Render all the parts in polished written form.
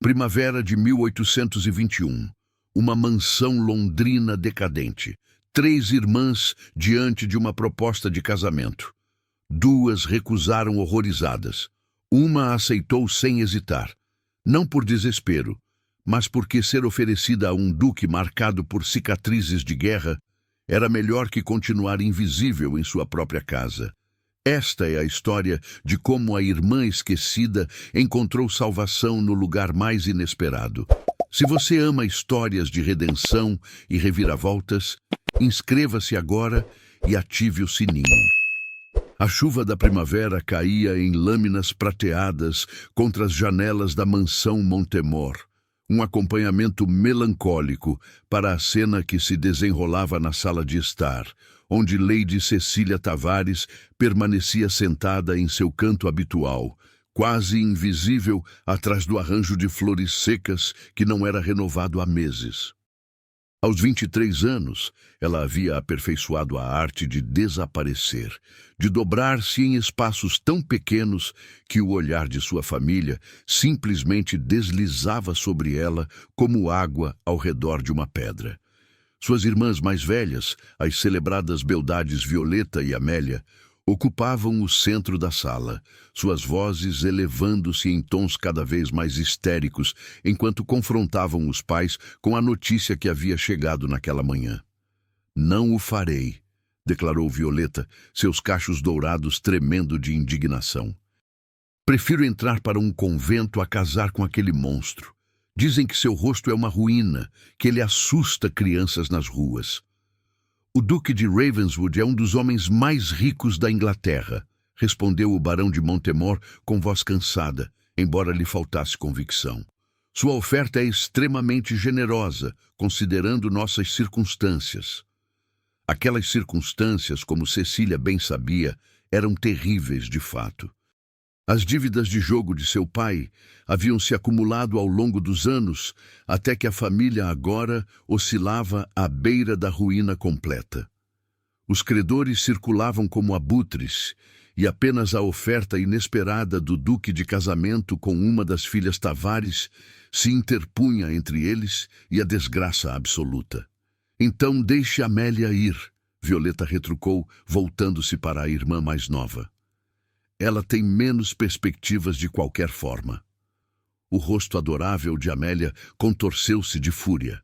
Primavera de 1821. Uma mansão londrina decadente. 3 irmãs diante de uma proposta de casamento. 2 recusaram horrorizadas. Uma aceitou sem hesitar. Não por desespero, mas porque ser oferecida a um duque marcado por cicatrizes de guerra era melhor que continuar invisível em sua própria casa. Esta é a história de como a irmã esquecida encontrou salvação no lugar mais inesperado. Se você ama histórias de redenção e reviravoltas, inscreva-se agora e ative o sininho. A chuva da primavera caía em lâminas prateadas contra as janelas da mansão Montemor, um acompanhamento melancólico para a cena que se desenrolava na sala de estar, onde Lady Cecília Tavares permanecia sentada em seu canto habitual, quase invisível atrás do arranjo de flores secas que não era renovado há meses. Aos 23 anos, ela havia aperfeiçoado a arte de desaparecer, de dobrar-se em espaços tão pequenos que o olhar de sua família simplesmente deslizava sobre ela como água ao redor de uma pedra. Suas irmãs mais velhas, as celebradas beldades Violeta e Amélia, ocupavam o centro da sala, suas vozes elevando-se em tons cada vez mais histéricos enquanto confrontavam os pais com a notícia que havia chegado naquela manhã. "Não o farei", declarou Violeta, seus cachos dourados tremendo de indignação. "Prefiro entrar para um convento a casar com aquele monstro. Dizem que seu rosto é uma ruína, que ele assusta crianças nas ruas. O Duque de Ravenswood é um dos homens mais ricos da Inglaterra", respondeu o Barão de Montemor com voz cansada, embora lhe faltasse convicção. "Sua oferta é extremamente generosa, considerando nossas circunstâncias." Aquelas circunstâncias, como Cecília bem sabia, eram terríveis de fato. As dívidas de jogo de seu pai haviam se acumulado ao longo dos anos, até que a família agora oscilava à beira da ruína completa. Os credores circulavam como abutres, e apenas a oferta inesperada do duque de casamento com uma das filhas Tavares se interpunha entre eles e a desgraça absoluta. "Então deixe Amélia ir", Violeta retrucou, voltando-se para a irmã mais nova. "Ela tem menos perspectivas de qualquer forma." O rosto adorável de Amélia contorceu-se de fúria.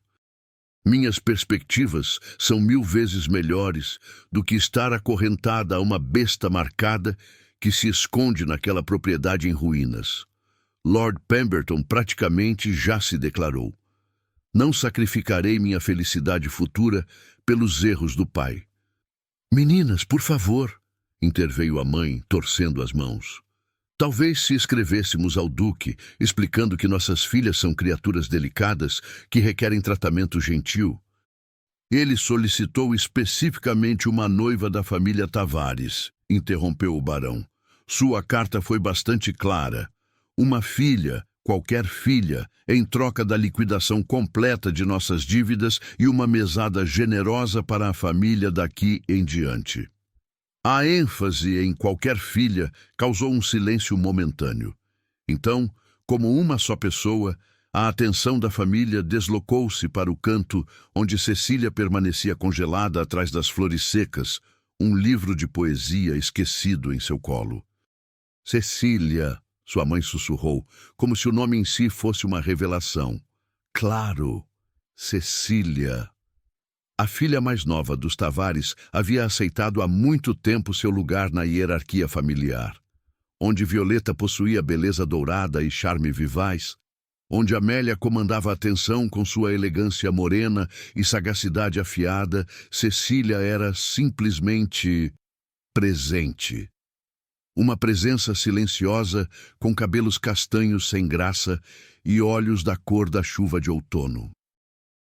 "Minhas perspectivas são 1000 vezes melhores do que estar acorrentada a uma besta marcada que se esconde naquela propriedade em ruínas. Lord Pemberton praticamente já se declarou. Não sacrificarei minha felicidade futura pelos erros do pai." "Meninas, por favor", interveio a mãe, torcendo as mãos. "Talvez se escrevêssemos ao Duque, explicando que nossas filhas são criaturas delicadas que requerem tratamento gentil." "Ele solicitou especificamente uma noiva da família Tavares", interrompeu o barão. "Sua carta foi bastante clara. Uma filha, qualquer filha, em troca da liquidação completa de nossas dívidas e uma mesada generosa para a família daqui em diante." A ênfase em qualquer filha causou um silêncio momentâneo. Então, como uma só pessoa, a atenção da família deslocou-se para o canto onde Cecília permanecia congelada atrás das flores secas, um livro de poesia esquecido em seu colo. "Cecília", sua mãe sussurrou, como se o nome em si fosse uma revelação. "Claro, Cecília." A filha mais nova dos Tavares havia aceitado há muito tempo seu lugar na hierarquia familiar. Onde Violeta possuía beleza dourada e charme vivaz, onde Amélia comandava a atenção com sua elegância morena e sagacidade afiada, Cecília era simplesmente presente. Uma presença silenciosa, com cabelos castanhos sem graça e olhos da cor da chuva de outono.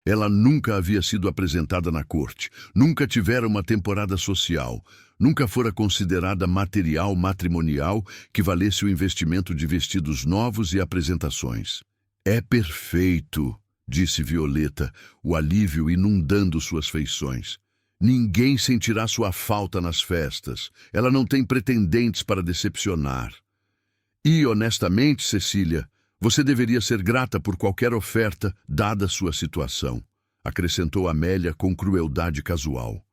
Ela nunca havia sido apresentada na corte, nunca tivera uma temporada social, nunca fora considerada material matrimonial que valesse o investimento de vestidos novos e apresentações. "É perfeito", disse Violeta, o alívio inundando suas feições. "Ninguém sentirá sua falta nas festas. Ela não tem pretendentes para decepcionar." "E, honestamente, Cecília, Você deveria ser grata por qualquer oferta, dada sua situação, acrescentou Amélia com crueldade casual.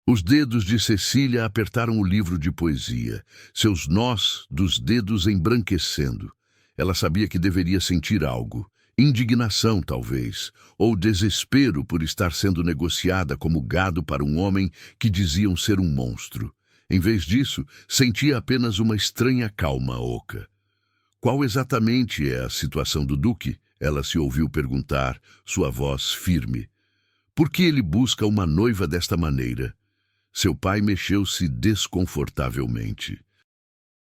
Os dedos de Cecília apertaram o livro de poesia, seus nós dos dedos embranquecendo. Ela sabia que deveria sentir algo, indignação talvez, ou desespero por estar sendo negociada como gado para um homem que diziam ser um monstro. Em vez disso, sentia apenas uma estranha calma oca. Qual exatamente é a situação do Duque? Ela se ouviu perguntar, sua voz firme. Por que ele busca uma noiva desta maneira? Seu pai mexeu-se desconfortavelmente.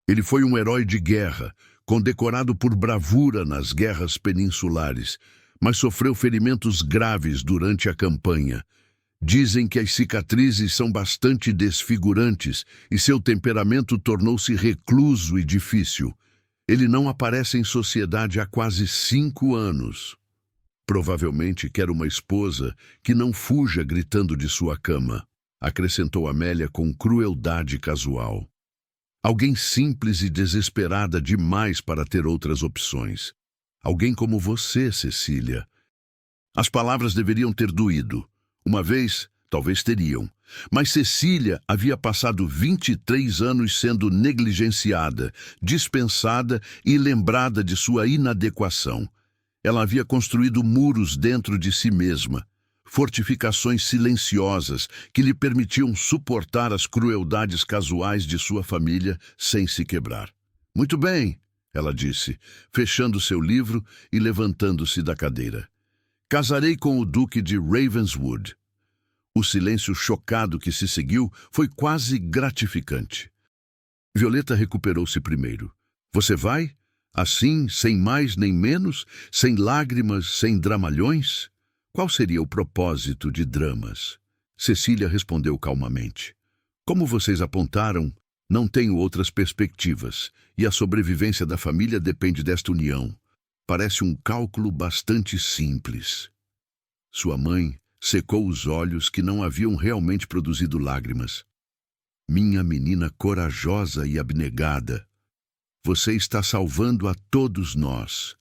Ele foi um herói de guerra, condecorado por bravura nas guerras peninsulares, mas sofreu ferimentos graves durante a campanha. Dizem que as cicatrizes são bastante desfigurantes e seu temperamento tornou-se recluso e difícil. Ele não aparece em sociedade há quase 5 anos. Provavelmente quer uma esposa que não fuja gritando de sua cama, acrescentou Amélia com crueldade casual. Alguém simples e desesperada demais para ter outras opções. Alguém como você, Cecília. As palavras deveriam ter doído. Uma vez, talvez teriam. Mas Cecília havia passado 23 anos sendo negligenciada, dispensada e lembrada de sua inadequação. Ela havia construído muros dentro de si mesma, fortificações silenciosas que lhe permitiam suportar as crueldades casuais de sua família sem se quebrar. Muito bem, ela disse, fechando seu livro e levantando-se da cadeira. Casarei com o Duque de Ravenswood. O silêncio chocado que se seguiu foi quase gratificante. Violeta recuperou-se primeiro. Você vai? Assim, sem mais nem menos? Sem lágrimas, sem dramalhões? Qual seria o propósito de dramas? Cecília respondeu calmamente. Como vocês apontaram, não tenho outras perspectivas, e a sobrevivência da família depende desta união. Parece um cálculo bastante simples. Sua mãe secou os olhos que não haviam realmente produzido lágrimas. Minha menina corajosa e abnegada, você está salvando a todos nós.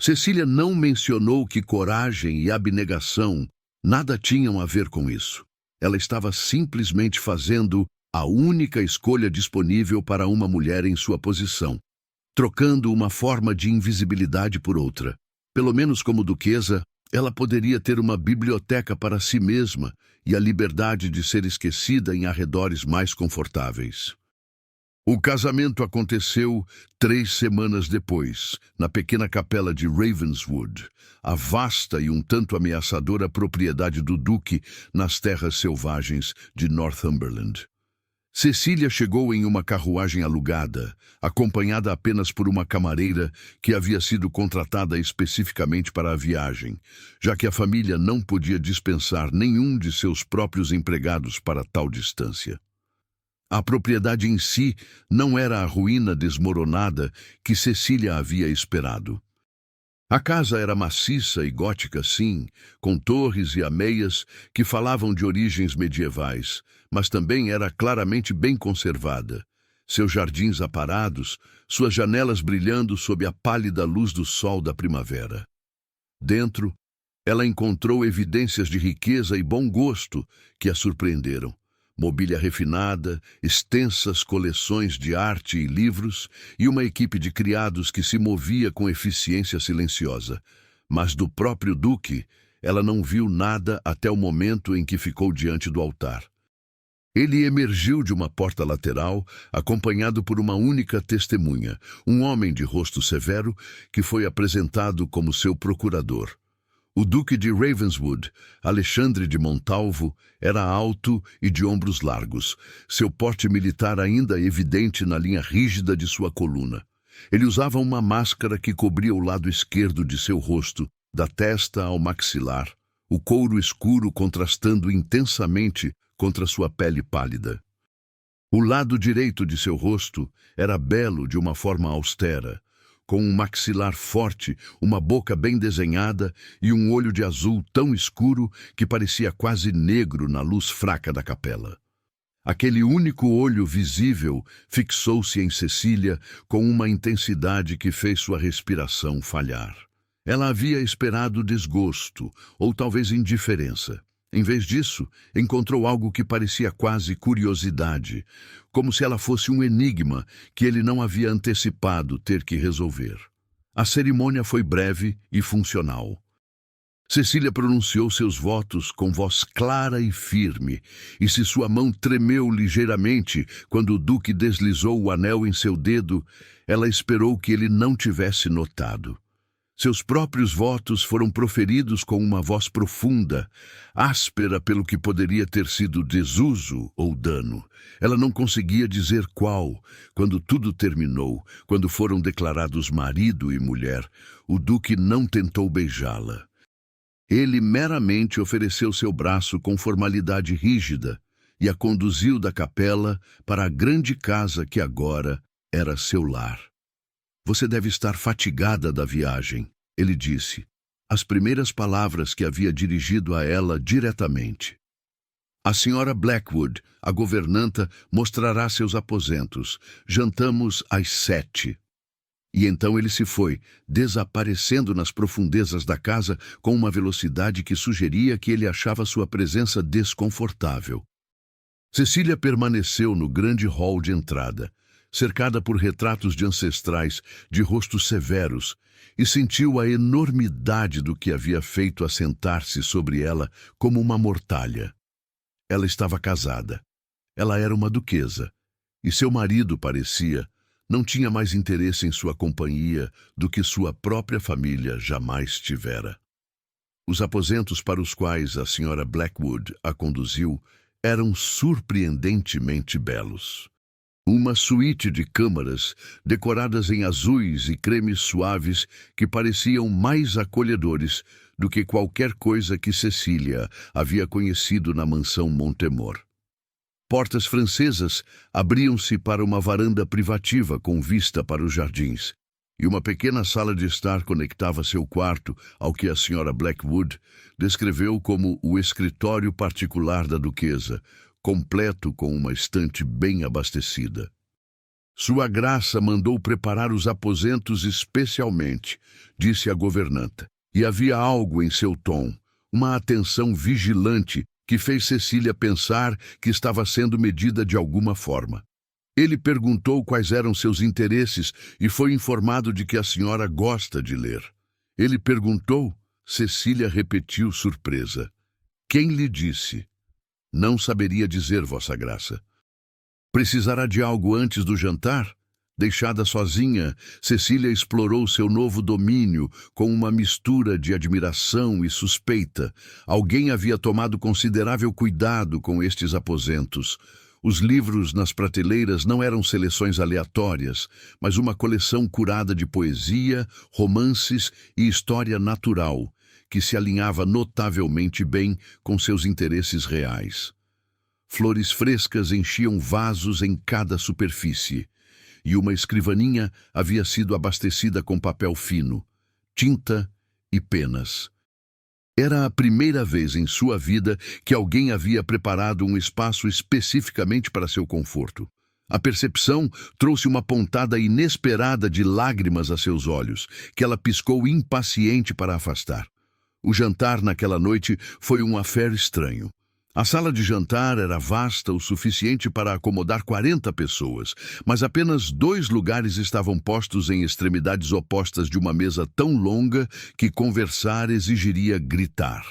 Cecília não mencionou que coragem e abnegação nada tinham a ver com isso. Ela estava simplesmente fazendo a única escolha disponível para uma mulher em sua posição, trocando uma forma de invisibilidade por outra. Pelo menos como duquesa, ela poderia ter uma biblioteca para si mesma e a liberdade de ser esquecida em arredores mais confortáveis. O casamento aconteceu 3 semanas depois, na pequena capela de Ravenswood, a vasta e um tanto ameaçadora propriedade do duque nas terras selvagens de Northumberland. Cecília chegou em uma carruagem alugada, acompanhada apenas por uma camareira que havia sido contratada especificamente para a viagem, já que a família não podia dispensar nenhum de seus próprios empregados para tal distância. A propriedade em si não era a ruína desmoronada que Cecília havia esperado. A casa era maciça e gótica, sim, com torres e ameias que falavam de origens medievais, mas também era claramente bem conservada. Seus jardins aparados, suas janelas brilhando sob a pálida luz do sol da primavera. Dentro, ela encontrou evidências de riqueza e bom gosto que a surpreenderam. Mobília refinada, extensas coleções de arte e livros e uma equipe de criados que se movia com eficiência silenciosa. Mas do próprio Duque, ela não viu nada até o momento em que ficou diante do altar. Ele emergiu de uma porta lateral, acompanhado por uma única testemunha, um homem de rosto severo que foi apresentado como seu procurador. O Duque de Ravenswood, Alexandre de Montalvo, era alto e de ombros largos, seu porte militar ainda evidente na linha rígida de sua coluna. Ele usava uma máscara que cobria o lado esquerdo de seu rosto, da testa ao maxilar, o couro escuro contrastando intensamente contra sua pele pálida. O lado direito de seu rosto era belo de uma forma austera, com um maxilar forte, uma boca bem desenhada e um olho de azul tão escuro que parecia quase negro na luz fraca da capela. Aquele único olho visível fixou-se em Cecília com uma intensidade que fez sua respiração falhar. Ela havia esperado desgosto, ou talvez indiferença. Em vez disso, encontrou algo que parecia quase curiosidade, como se ela fosse um enigma que ele não havia antecipado ter que resolver. A cerimônia foi breve e funcional. Cecília pronunciou seus votos com voz clara e firme, e se sua mão tremeu ligeiramente quando o duque deslizou o anel em seu dedo, ela esperou que ele não tivesse notado. Seus próprios votos foram proferidos com uma voz profunda, áspera pelo que poderia ter sido desuso ou dano. Ela não conseguia dizer qual. Quando tudo terminou, quando foram declarados marido e mulher, o duque não tentou beijá-la. Ele meramente ofereceu seu braço com formalidade rígida e a conduziu da capela para a grande casa que agora era seu lar. Você deve estar fatigada da viagem, ele disse, as primeiras palavras que havia dirigido a ela diretamente. A senhora Blackwood, a governanta, mostrará seus aposentos. Jantamos às 7. E então ele se foi, desaparecendo nas profundezas da casa com uma velocidade que sugeria que ele achava sua presença desconfortável. Cecília permaneceu no grande hall de entrada, cercada por retratos de ancestrais de rostos severos, e sentiu a enormidade do que havia feito assentar-se sobre ela como uma mortalha. Ela estava casada. Ela era uma duquesa, e seu marido parecia não tinha mais interesse em sua companhia do que sua própria família jamais tivera. Os aposentos para os quais a senhora Blackwood a conduziu eram surpreendentemente belos. Uma suíte de câmaras decoradas em azuis e cremes suaves que pareciam mais acolhedores do que qualquer coisa que Cecília havia conhecido na mansão Montemor. Portas francesas abriam-se para uma varanda privativa com vista para os jardins, e uma pequena sala de estar conectava seu quarto ao que a senhora Blackwood descreveu como o escritório particular da duquesa, completo com uma estante bem abastecida. Sua Graça mandou preparar os aposentos especialmente, disse a governanta, e havia algo em seu tom, uma atenção vigilante que fez Cecília pensar que estava sendo medida de alguma forma. Ele perguntou quais eram seus interesses e foi informado de que a senhora gosta de ler. Ele perguntou, Cecília repetiu surpresa. Quem lhe disse? Não saberia dizer, Vossa Graça. Precisará de algo antes do jantar? Deixada sozinha, Cecília explorou seu novo domínio com uma mistura de admiração e suspeita. Alguém havia tomado considerável cuidado com estes aposentos. Os livros nas prateleiras não eram seleções aleatórias, mas uma coleção curada de poesia, romances e história natural, que se alinhava notavelmente bem com seus interesses reais. Flores frescas enchiam vasos em cada superfície, e uma escrivaninha havia sido abastecida com papel fino, tinta e penas. Era a primeira vez em sua vida que alguém havia preparado um espaço especificamente para seu conforto. A percepção trouxe uma pontada inesperada de lágrimas a seus olhos, que ela piscou impaciente para afastar. O jantar naquela noite foi um affaire estranho. A sala de jantar era vasta o suficiente para acomodar 40 pessoas, mas apenas 2 lugares estavam postos em extremidades opostas de uma mesa tão longa que conversar exigiria gritar.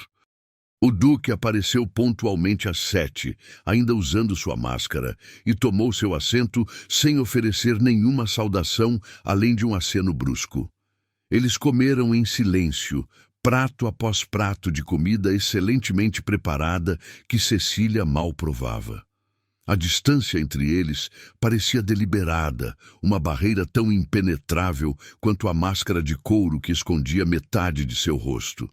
O duque apareceu pontualmente às 7, ainda usando sua máscara, e tomou seu assento sem oferecer nenhuma saudação além de um aceno brusco. Eles comeram em silêncio, prato após prato de comida excelentemente preparada que Cecília mal provava. A distância entre eles parecia deliberada, uma barreira tão impenetrável quanto a máscara de couro que escondia metade de seu rosto.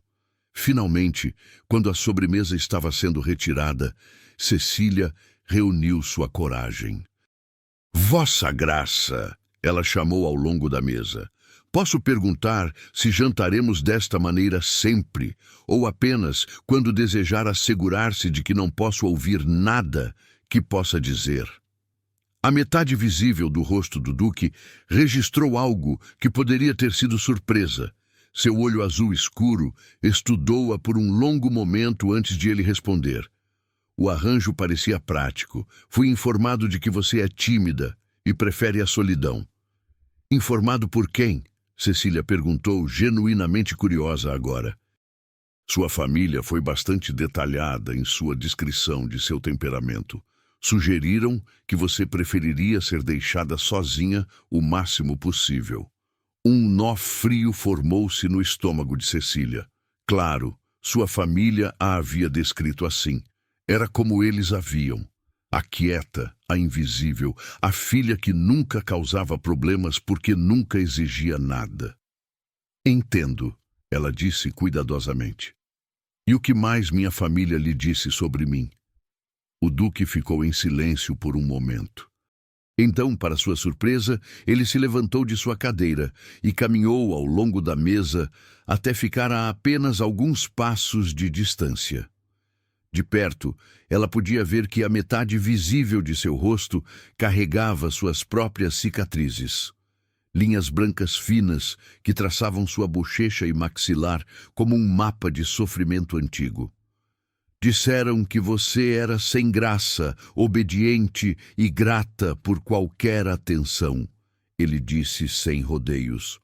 Finalmente, quando a sobremesa estava sendo retirada, Cecília reuniu sua coragem. Vossa Graça, ela chamou ao longo da mesa. Posso perguntar se jantaremos desta maneira sempre, ou apenas quando desejar assegurar-se de que não posso ouvir nada que possa dizer. A metade visível do rosto do Duque registrou algo que poderia ter sido surpresa. Seu olho azul escuro estudou-a por um longo momento antes de ele responder. O arranjo parecia prático. Fui informado de que você é tímida e prefere a solidão. Informado por quem? Cecília perguntou, genuinamente curiosa agora. Sua família foi bastante detalhada em sua descrição de seu temperamento. Sugeriram que você preferiria ser deixada sozinha o máximo possível. Um nó frio formou-se no estômago de Cecília. Claro, sua família a havia descrito assim. Era como eles a viam. A quieta, a invisível, a filha que nunca causava problemas porque nunca exigia nada. Entendo, ela disse cuidadosamente. E o que mais minha família lhe disse sobre mim? O Duque ficou em silêncio por um momento. Então, para sua surpresa, ele se levantou de sua cadeira e caminhou ao longo da mesa até ficar a apenas alguns passos de distância. De perto, ela podia ver que a metade visível de seu rosto carregava suas próprias cicatrizes. Linhas brancas finas que traçavam sua bochecha e maxilar como um mapa de sofrimento antigo. Disseram que você era sem graça, obediente e grata por qualquer atenção, ele disse sem rodeios.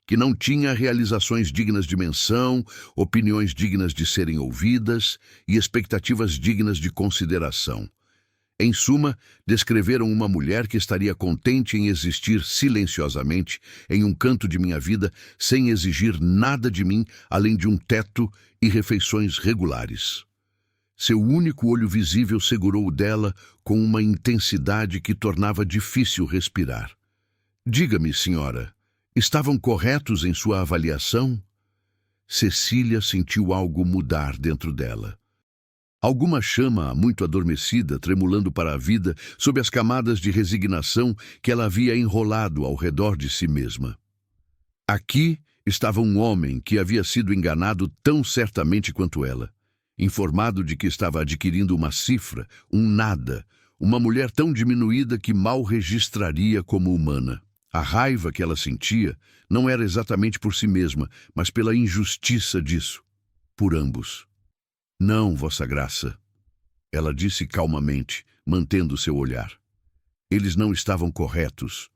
Que não tinha realizações dignas de menção, opiniões dignas de serem ouvidas e expectativas dignas de consideração. Em suma, descreveram uma mulher que estaria contente em existir silenciosamente em um canto de minha vida sem exigir nada de mim além de um teto e refeições regulares. Seu único olho visível segurou o dela com uma intensidade que tornava difícil respirar. Diga-me, senhora, estavam corretos em sua avaliação? Cecília sentiu algo mudar dentro dela. Alguma chama muito adormecida, tremulando para a vida, sob as camadas de resignação que ela havia enrolado ao redor de si mesma. Aqui estava um homem que havia sido enganado tão certamente quanto ela. Informado de que estava adquirindo uma cifra, um nada, uma mulher tão diminuída que mal registraria como humana. A raiva que ela sentia não era exatamente por si mesma, mas pela injustiça disso, por ambos. Não, Vossa Graça, ela disse calmamente, mantendo seu olhar. Eles não estavam corretos.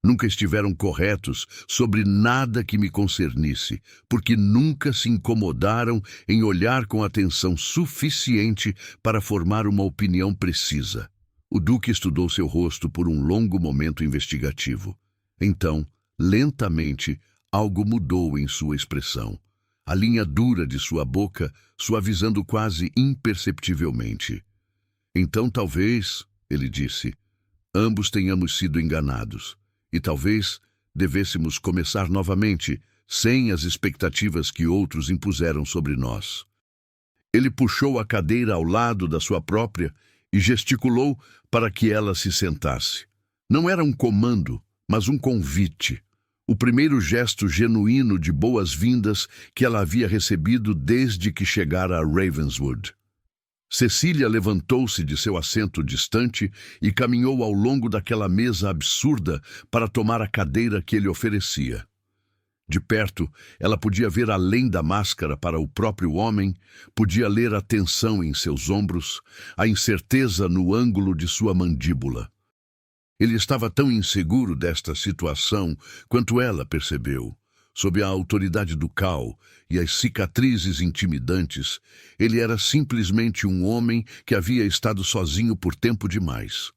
Nunca estiveram corretos sobre nada que me concernisse, porque nunca se incomodaram em olhar com atenção suficiente para formar uma opinião precisa. O Duque estudou seu rosto por um longo momento investigativo. Então, lentamente, algo mudou em sua expressão. A linha dura de sua boca suavizando quase imperceptivelmente. Então, talvez, ele disse, ambos tenhamos sido enganados. E talvez devêssemos começar novamente, sem as expectativas que outros impuseram sobre nós. Ele puxou a cadeira ao lado da sua própria e gesticulou para que ela se sentasse. Não era um comando, mas um convite. O primeiro gesto genuíno de boas-vindas que ela havia recebido desde que chegara a Ravenswood. Cecília levantou-se de seu assento distante e caminhou ao longo daquela mesa absurda para tomar a cadeira que ele oferecia. De perto, ela podia ver além da máscara para o próprio homem, podia ler a tensão em seus ombros, a incerteza no ângulo de sua mandíbula. Ele estava tão inseguro desta situação quanto ela percebeu. Sob a autoridade do Cal e as cicatrizes intimidantes, ele era simplesmente um homem que havia estado sozinho por tempo demais.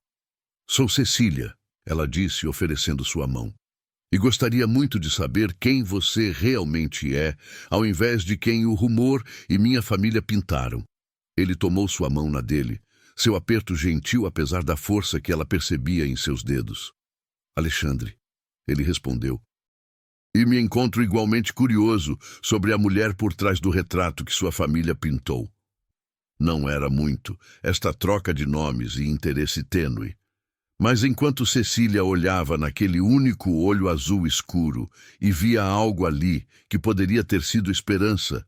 Sou Cecília, ela disse, oferecendo sua mão. E gostaria muito de saber quem você realmente é, ao invés de quem o rumor e minha família pintaram. Ele tomou sua mão na dele, seu aperto gentil apesar da força que ela percebia em seus dedos. Alexandre, ele respondeu. E me encontro igualmente curioso sobre a mulher por trás do retrato que sua família pintou. Não era muito, esta troca de nomes e interesse tênue. Mas enquanto Cecília olhava naquele único olho azul escuro e via algo ali que poderia ter sido esperança,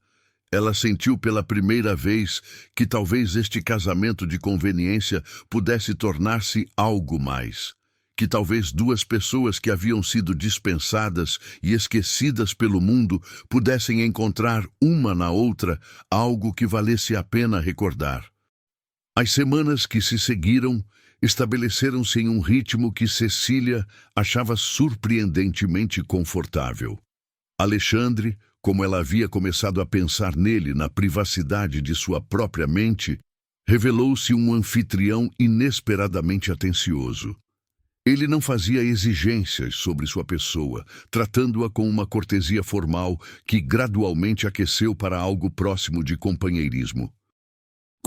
Ela sentiu pela primeira vez que talvez este casamento de conveniência pudesse tornar-se algo mais. Que talvez duas pessoas que haviam sido dispensadas e esquecidas pelo mundo pudessem encontrar uma na outra algo que valesse a pena recordar. As semanas que se seguiram estabeleceram-se em um ritmo que Cecília achava surpreendentemente confortável. Alexandre, como ela havia começado a pensar nele na privacidade de sua própria mente, revelou-se um anfitrião inesperadamente atencioso. Ele não fazia exigências sobre sua pessoa, tratando-a com uma cortesia formal que gradualmente aqueceu para algo próximo de companheirismo.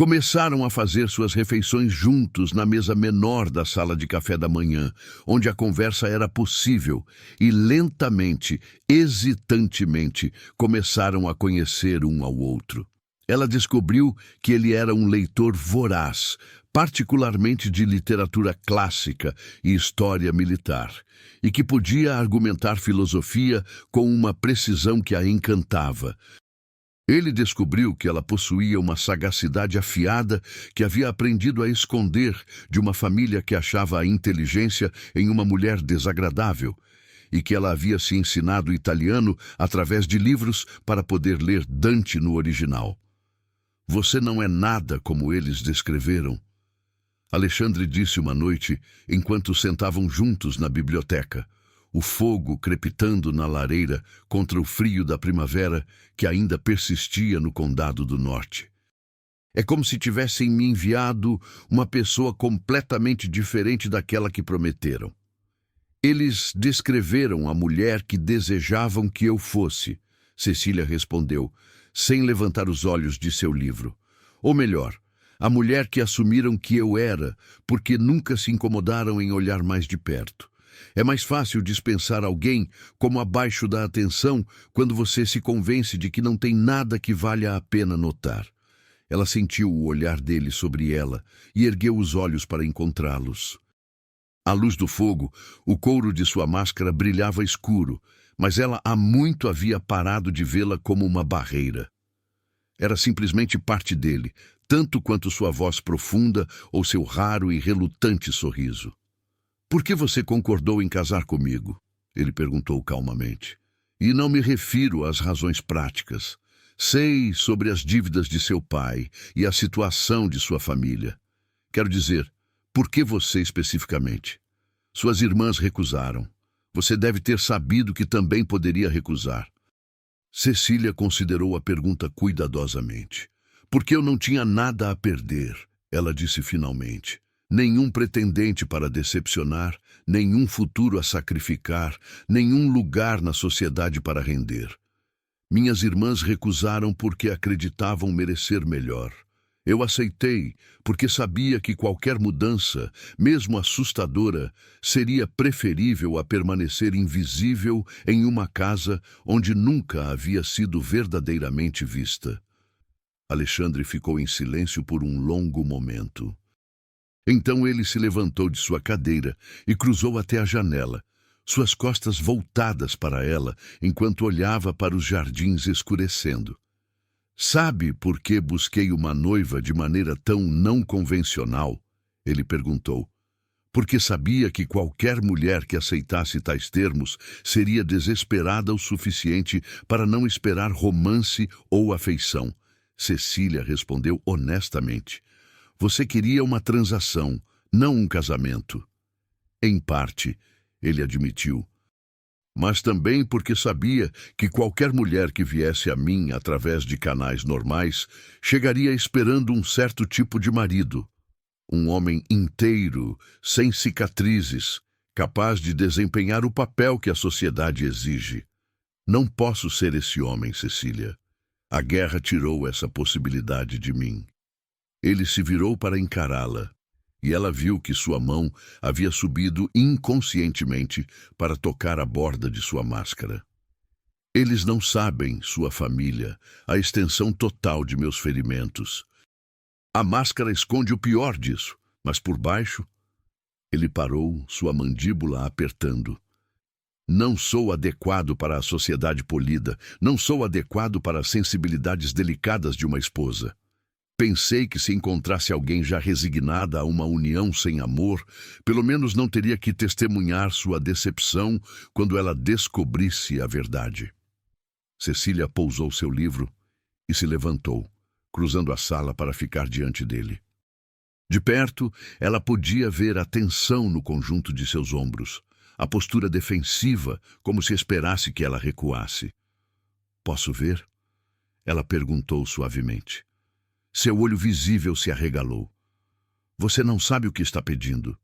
Começaram a fazer suas refeições juntos na mesa menor da sala de café da manhã, onde a conversa era possível, e lentamente, hesitantemente, começaram a conhecer um ao outro. Ela descobriu que ele era um leitor voraz, particularmente de literatura clássica e história militar, e que podia argumentar filosofia com uma precisão que a encantava. Ele descobriu que ela possuía uma sagacidade afiada que havia aprendido a esconder de uma família que achava a inteligência em uma mulher desagradável, e que ela havia se ensinado italiano através de livros para poder ler Dante no original. Você não é nada como eles descreveram. Alexandre disse uma noite, enquanto sentavam juntos na biblioteca, o fogo crepitando na lareira contra o frio da primavera que ainda persistia no Condado do Norte. É como se tivessem me enviado uma pessoa completamente diferente daquela que prometeram. Eles descreveram a mulher que desejavam que eu fosse, Cecília respondeu, sem levantar os olhos de seu livro. Ou melhor, a mulher que assumiram que eu era, porque nunca se incomodaram em olhar mais de perto. É mais fácil dispensar alguém como abaixo da atenção quando você se convence de que não tem nada que valha a pena notar. Ela sentiu o olhar dele sobre ela e ergueu os olhos para encontrá-los. À luz do fogo, o couro de sua máscara brilhava escuro, mas ela há muito havia parado de vê-la como uma barreira. Era simplesmente parte dele, tanto quanto sua voz profunda ou seu raro e relutante sorriso. Por que você concordou em casar comigo? Ele perguntou calmamente. E não me refiro às razões práticas. Sei sobre as dívidas de seu pai e a situação de sua família. Quero dizer, por que você especificamente? Suas irmãs recusaram. Você deve ter sabido que também poderia recusar. Cecília considerou a pergunta cuidadosamente. Porque eu não tinha nada a perder, ela disse finalmente. Nenhum pretendente para decepcionar, nenhum futuro a sacrificar, nenhum lugar na sociedade para render. Minhas irmãs recusaram porque acreditavam merecer melhor. Eu aceitei porque sabia que qualquer mudança, mesmo assustadora, seria preferível a permanecer invisível em uma casa onde nunca havia sido verdadeiramente vista. Alexandre ficou em silêncio por um longo momento. Então ele se levantou de sua cadeira e cruzou até a janela, suas costas voltadas para ela, enquanto olhava para os jardins escurecendo. Sabe por que busquei uma noiva de maneira tão não convencional? Ele perguntou. Porque sabia que qualquer mulher que aceitasse tais termos seria desesperada o suficiente para não esperar romance ou afeição. Cecília respondeu honestamente. Você queria uma transação, não um casamento. Em parte, ele admitiu. Mas também porque sabia que qualquer mulher que viesse a mim através de canais normais chegaria esperando um certo tipo de marido. Um homem inteiro, sem cicatrizes, capaz de desempenhar o papel que a sociedade exige. Não posso ser esse homem, Cecília. A guerra tirou essa possibilidade de mim. Ele se virou para encará-la, e ela viu que sua mão havia subido inconscientemente para tocar a borda de sua máscara. Eles não sabem, sua família, a extensão total de meus ferimentos. A máscara esconde o pior disso, mas por baixo... Ele parou, sua mandíbula apertando. Não sou adequado para a sociedade polida. Não sou adequado para as sensibilidades delicadas de uma esposa. Pensei que se encontrasse alguém já resignada a uma união sem amor, pelo menos não teria que testemunhar sua decepção quando ela descobrisse a verdade. Cecília pousou seu livro e se levantou, cruzando a sala para ficar diante dele. De perto, ela podia ver a tensão no conjunto de seus ombros, a postura defensiva, como se esperasse que ela recuasse. "Posso ver?" Ela perguntou suavemente. Seu olho visível se arregalou. "Você não sabe o que está pedindo."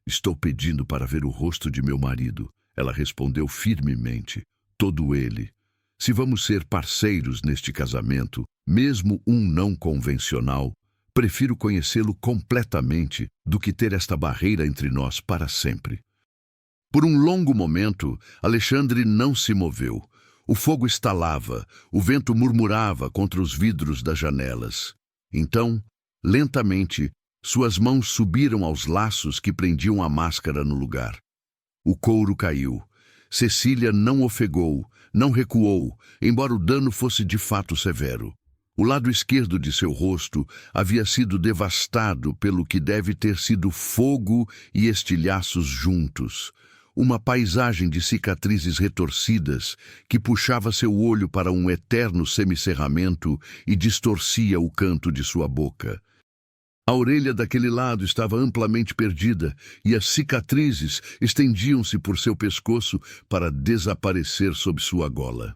"Estou pedindo para ver o rosto de meu marido." Ela respondeu firmemente. "Todo ele. Se vamos ser parceiros neste casamento, mesmo um não convencional, prefiro conhecê-lo completamente do que ter esta barreira entre nós para sempre." Por um longo momento, Alexandre não se moveu. O fogo estalava, o vento murmurava contra os vidros das janelas. Então, lentamente, suas mãos subiram aos laços que prendiam a máscara no lugar. O couro caiu. Cecília não ofegou, não recuou, embora o dano fosse de fato severo. O lado esquerdo de seu rosto havia sido devastado pelo que deve ter sido fogo e estilhaços juntos. Uma paisagem de cicatrizes retorcidas que puxava seu olho para um eterno semicerramento e distorcia o canto de sua boca. A orelha daquele lado estava amplamente perdida e as cicatrizes estendiam-se por seu pescoço para desaparecer sob sua gola.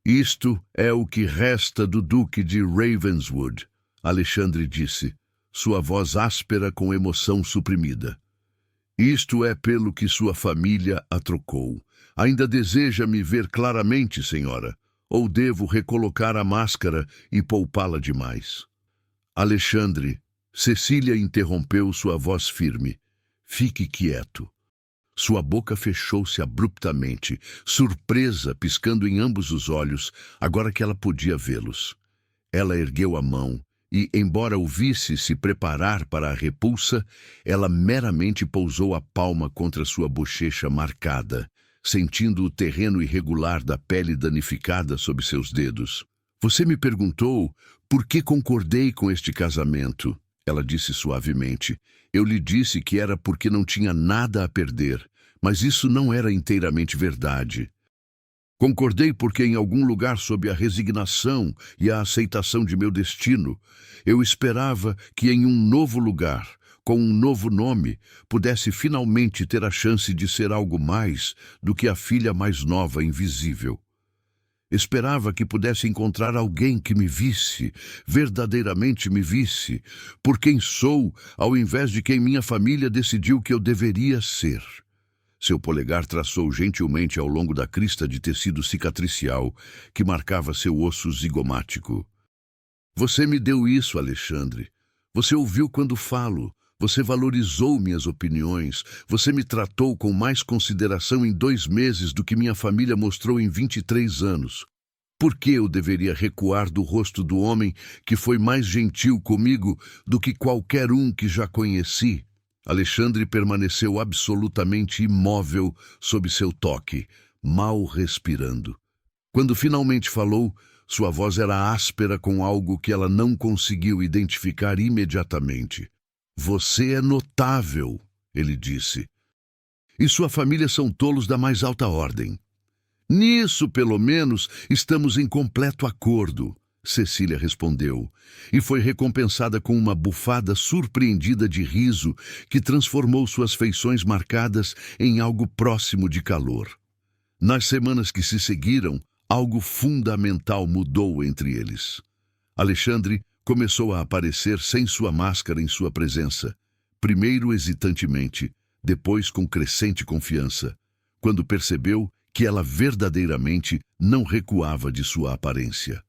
"Isto é o que resta do Duque de Ravenswood", Alexandre disse, sua voz áspera com emoção suprimida. "Isto é pelo que sua família a trocou. Ainda deseja me ver claramente, senhora? Ou devo recolocar a máscara e poupá-la demais?" "Alexandre", Cecília interrompeu sua voz firme. "Fique quieto." Sua boca fechou-se abruptamente, surpresa piscando em ambos os olhos, agora que ela podia vê-los. Ela ergueu a mão e, embora o visse se preparar para a repulsa, ela meramente pousou a palma contra sua bochecha marcada, sentindo o terreno irregular da pele danificada sob seus dedos. "Você me perguntou por que concordei com este casamento", ela disse suavemente. "Eu lhe disse que era porque não tinha nada a perder, mas isso não era inteiramente verdade. Concordei porque em algum lugar sob a resignação e a aceitação de meu destino, eu esperava que em um novo lugar, com um novo nome, pudesse finalmente ter a chance de ser algo mais do que a filha mais nova invisível. Esperava que pudesse encontrar alguém que me visse, verdadeiramente me visse, por quem sou, ao invés de quem minha família decidiu que eu deveria ser." Seu polegar traçou gentilmente ao longo da crista de tecido cicatricial que marcava seu osso zigomático. "Você me deu isso, Alexandre. Você ouviu quando falo. Você valorizou minhas opiniões. Você me tratou com mais consideração em 2 meses do que minha família mostrou em 23 anos. Por que eu deveria recuar do rosto do homem que foi mais gentil comigo do que qualquer um que já conheci?" Alexandre permaneceu absolutamente imóvel sob seu toque, mal respirando. Quando finalmente falou, sua voz era áspera com algo que ela não conseguiu identificar imediatamente. "Você é notável", ele disse. "E sua família são tolos da mais alta ordem." "Nisso, pelo menos, estamos em completo acordo", Cecília respondeu, e foi recompensada com uma bufada surpreendida de riso que transformou suas feições marcadas em algo próximo de calor. Nas semanas que se seguiram, algo fundamental mudou entre eles. Alexandre começou a aparecer sem sua máscara em sua presença, primeiro hesitantemente, depois com crescente confiança, quando percebeu que ela verdadeiramente não recuava de sua aparência.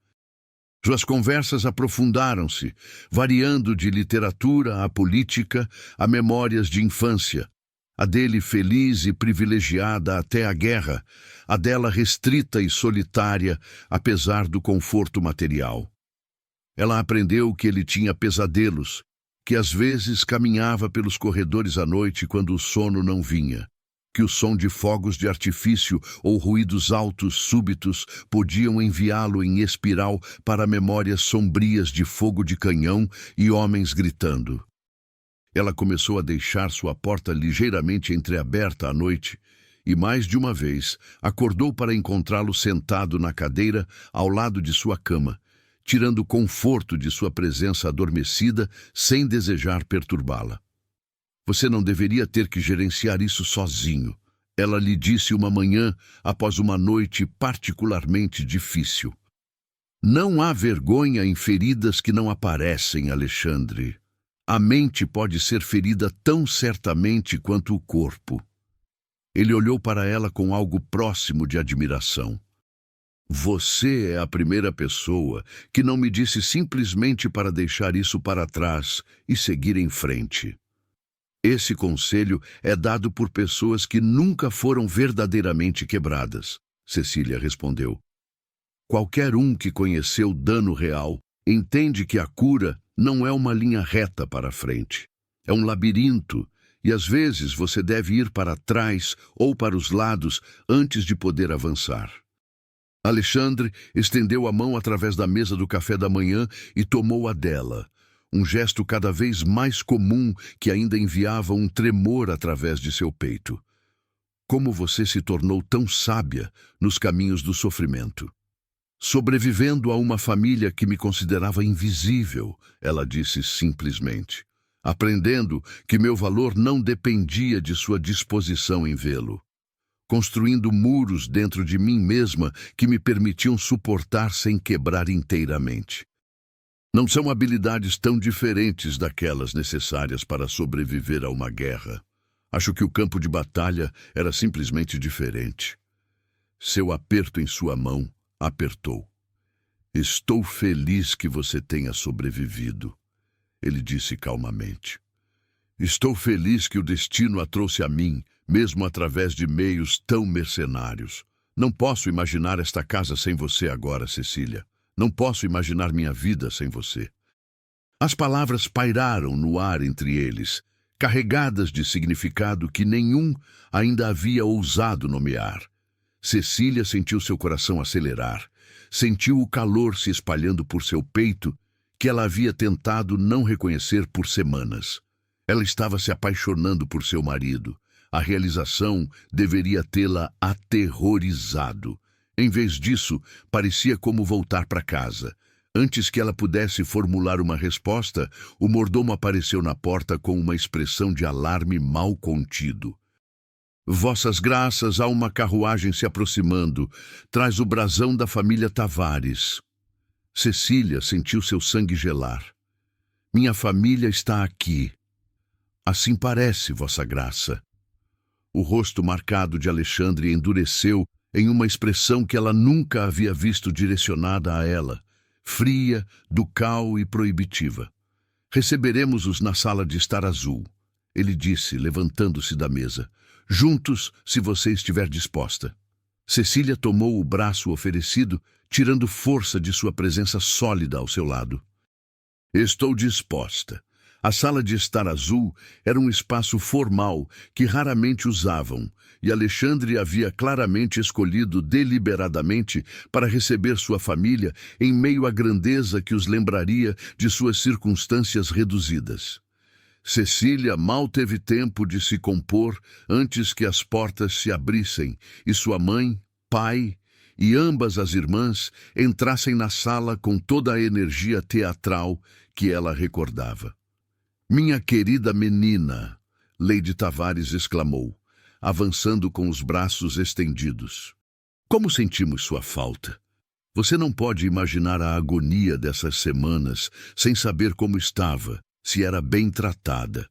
Suas conversas aprofundaram-se, variando de literatura à política, a memórias de infância, a dele feliz e privilegiada até a guerra, a dela restrita e solitária, apesar do conforto material. Ela aprendeu que ele tinha pesadelos, que às vezes caminhava pelos corredores à noite quando o sono não vinha, que o som de fogos de artifício ou ruídos altos súbitos podiam enviá-lo em espiral para memórias sombrias de fogo de canhão e homens gritando. Ela começou a deixar sua porta ligeiramente entreaberta à noite e, mais de uma vez, acordou para encontrá-lo sentado na cadeira ao lado de sua cama, tirando conforto de sua presença adormecida sem desejar perturbá-la. Você não deveria ter que gerenciar isso sozinho, ela lhe disse uma manhã após uma noite particularmente difícil. Não há vergonha em feridas que não aparecem, Alexandre. A mente pode ser ferida tão certamente quanto o corpo. Ele olhou para ela com algo próximo de admiração. Você é a primeira pessoa que não me disse simplesmente para deixar isso para trás e seguir em frente. Esse conselho é dado por pessoas que nunca foram verdadeiramente quebradas, Cecília respondeu. Qualquer um que conheceu dano real entende que a cura não é uma linha reta para frente. É um labirinto, e às vezes você deve ir para trás ou para os lados antes de poder avançar. Alexandre estendeu a mão através da mesa do café da manhã e tomou a dela, um gesto cada vez mais comum que ainda enviava um tremor através de seu peito. Como você se tornou tão sábia nos caminhos do sofrimento? Sobrevivendo a uma família que me considerava invisível, ela disse simplesmente, aprendendo que meu valor não dependia de sua disposição em vê-lo, construindo muros dentro de mim mesma que me permitiam suportar sem quebrar inteiramente. Não são habilidades tão diferentes daquelas necessárias para sobreviver a uma guerra. Acho que o campo de batalha era simplesmente diferente. Seu aperto em sua mão apertou. Estou feliz que você tenha sobrevivido, ele disse calmamente. Estou feliz que o destino a trouxe a mim, mesmo através de meios tão mercenários. Não posso imaginar esta casa sem você agora, Cecília. Não posso imaginar minha vida sem você. As palavras pairaram no ar entre eles, carregadas de significado que nenhum ainda havia ousado nomear. Cecília sentiu seu coração acelerar, sentiu o calor se espalhando por seu peito, que ela havia tentado não reconhecer por semanas. Ela estava se apaixonando por seu marido. A realização deveria tê-la aterrorizado. Em vez disso, parecia como voltar para casa. Antes que ela pudesse formular uma resposta, o mordomo apareceu na porta com uma expressão de alarme mal contido. Vossas graças, há uma carruagem se aproximando. Traz o brasão da família Tavares. Cecília sentiu seu sangue gelar. Minha família está aqui. Assim parece, vossa graça. O rosto marcado de Alexandre endureceu em uma expressão que ela nunca havia visto direcionada a ela, fria, ducal e proibitiva. Receberemos-os na sala de estar azul, ele disse, levantando-se da mesa. Juntos, se você estiver disposta. Cecília tomou o braço oferecido, tirando força de sua presença sólida ao seu lado. Estou disposta. A sala de estar azul era um espaço formal que raramente usavam, e Alexandre havia claramente escolhido deliberadamente para receber sua família em meio à grandeza que os lembraria de suas circunstâncias reduzidas. Cecília mal teve tempo de se compor antes que as portas se abrissem e sua mãe, pai e ambas as irmãs entrassem na sala com toda a energia teatral que ela recordava. Minha querida menina, Lady Tavares exclamou, avançando com os braços estendidos. Como sentimos sua falta? Você não pode imaginar a agonia dessas semanas sem saber como estava, se era bem tratada.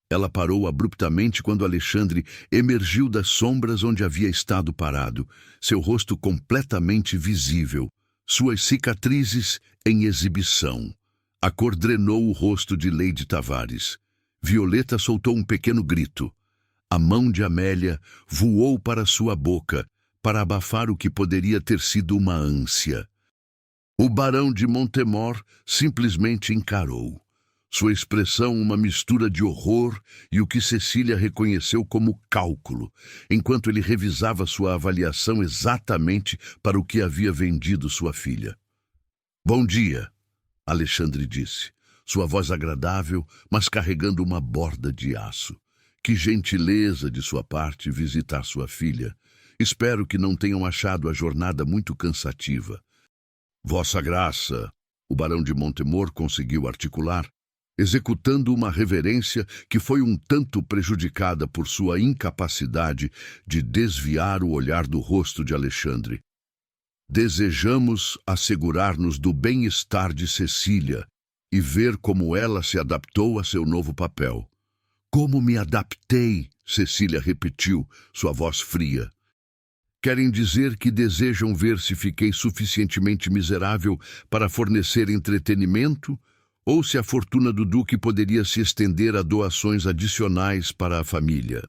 Ela parou abruptamente quando Alexandre emergiu das sombras onde havia estado parado, seu rosto completamente visível, suas cicatrizes em exibição. A cor drenou o rosto de Lady Tavares. Violeta soltou um pequeno grito. A mão de Amélia voou para sua boca, para abafar o que poderia ter sido uma ânsia. O barão de Montemor simplesmente encarou. Sua expressão uma mistura de horror e o que Cecília reconheceu como cálculo, enquanto ele revisava sua avaliação exatamente para o que havia vendido sua filha. "Bom dia", Alexandre disse, sua voz agradável, mas carregando uma borda de aço. "Que gentileza de sua parte visitar sua filha. Espero que não tenham achado a jornada muito cansativa." "Vossa Graça", o barão de Montemor conseguiu articular, executando uma reverência que foi um tanto prejudicada por sua incapacidade de desviar o olhar do rosto de Alexandre. "Desejamos assegurar-nos do bem-estar de Cecília e ver como ela se adaptou a seu novo papel." "Como me adaptei?" Cecília repetiu, sua voz fria. "Querem dizer que desejam ver se fiquei suficientemente miserável para fornecer entretenimento, ou se a fortuna do duque poderia se estender a doações adicionais para a família?"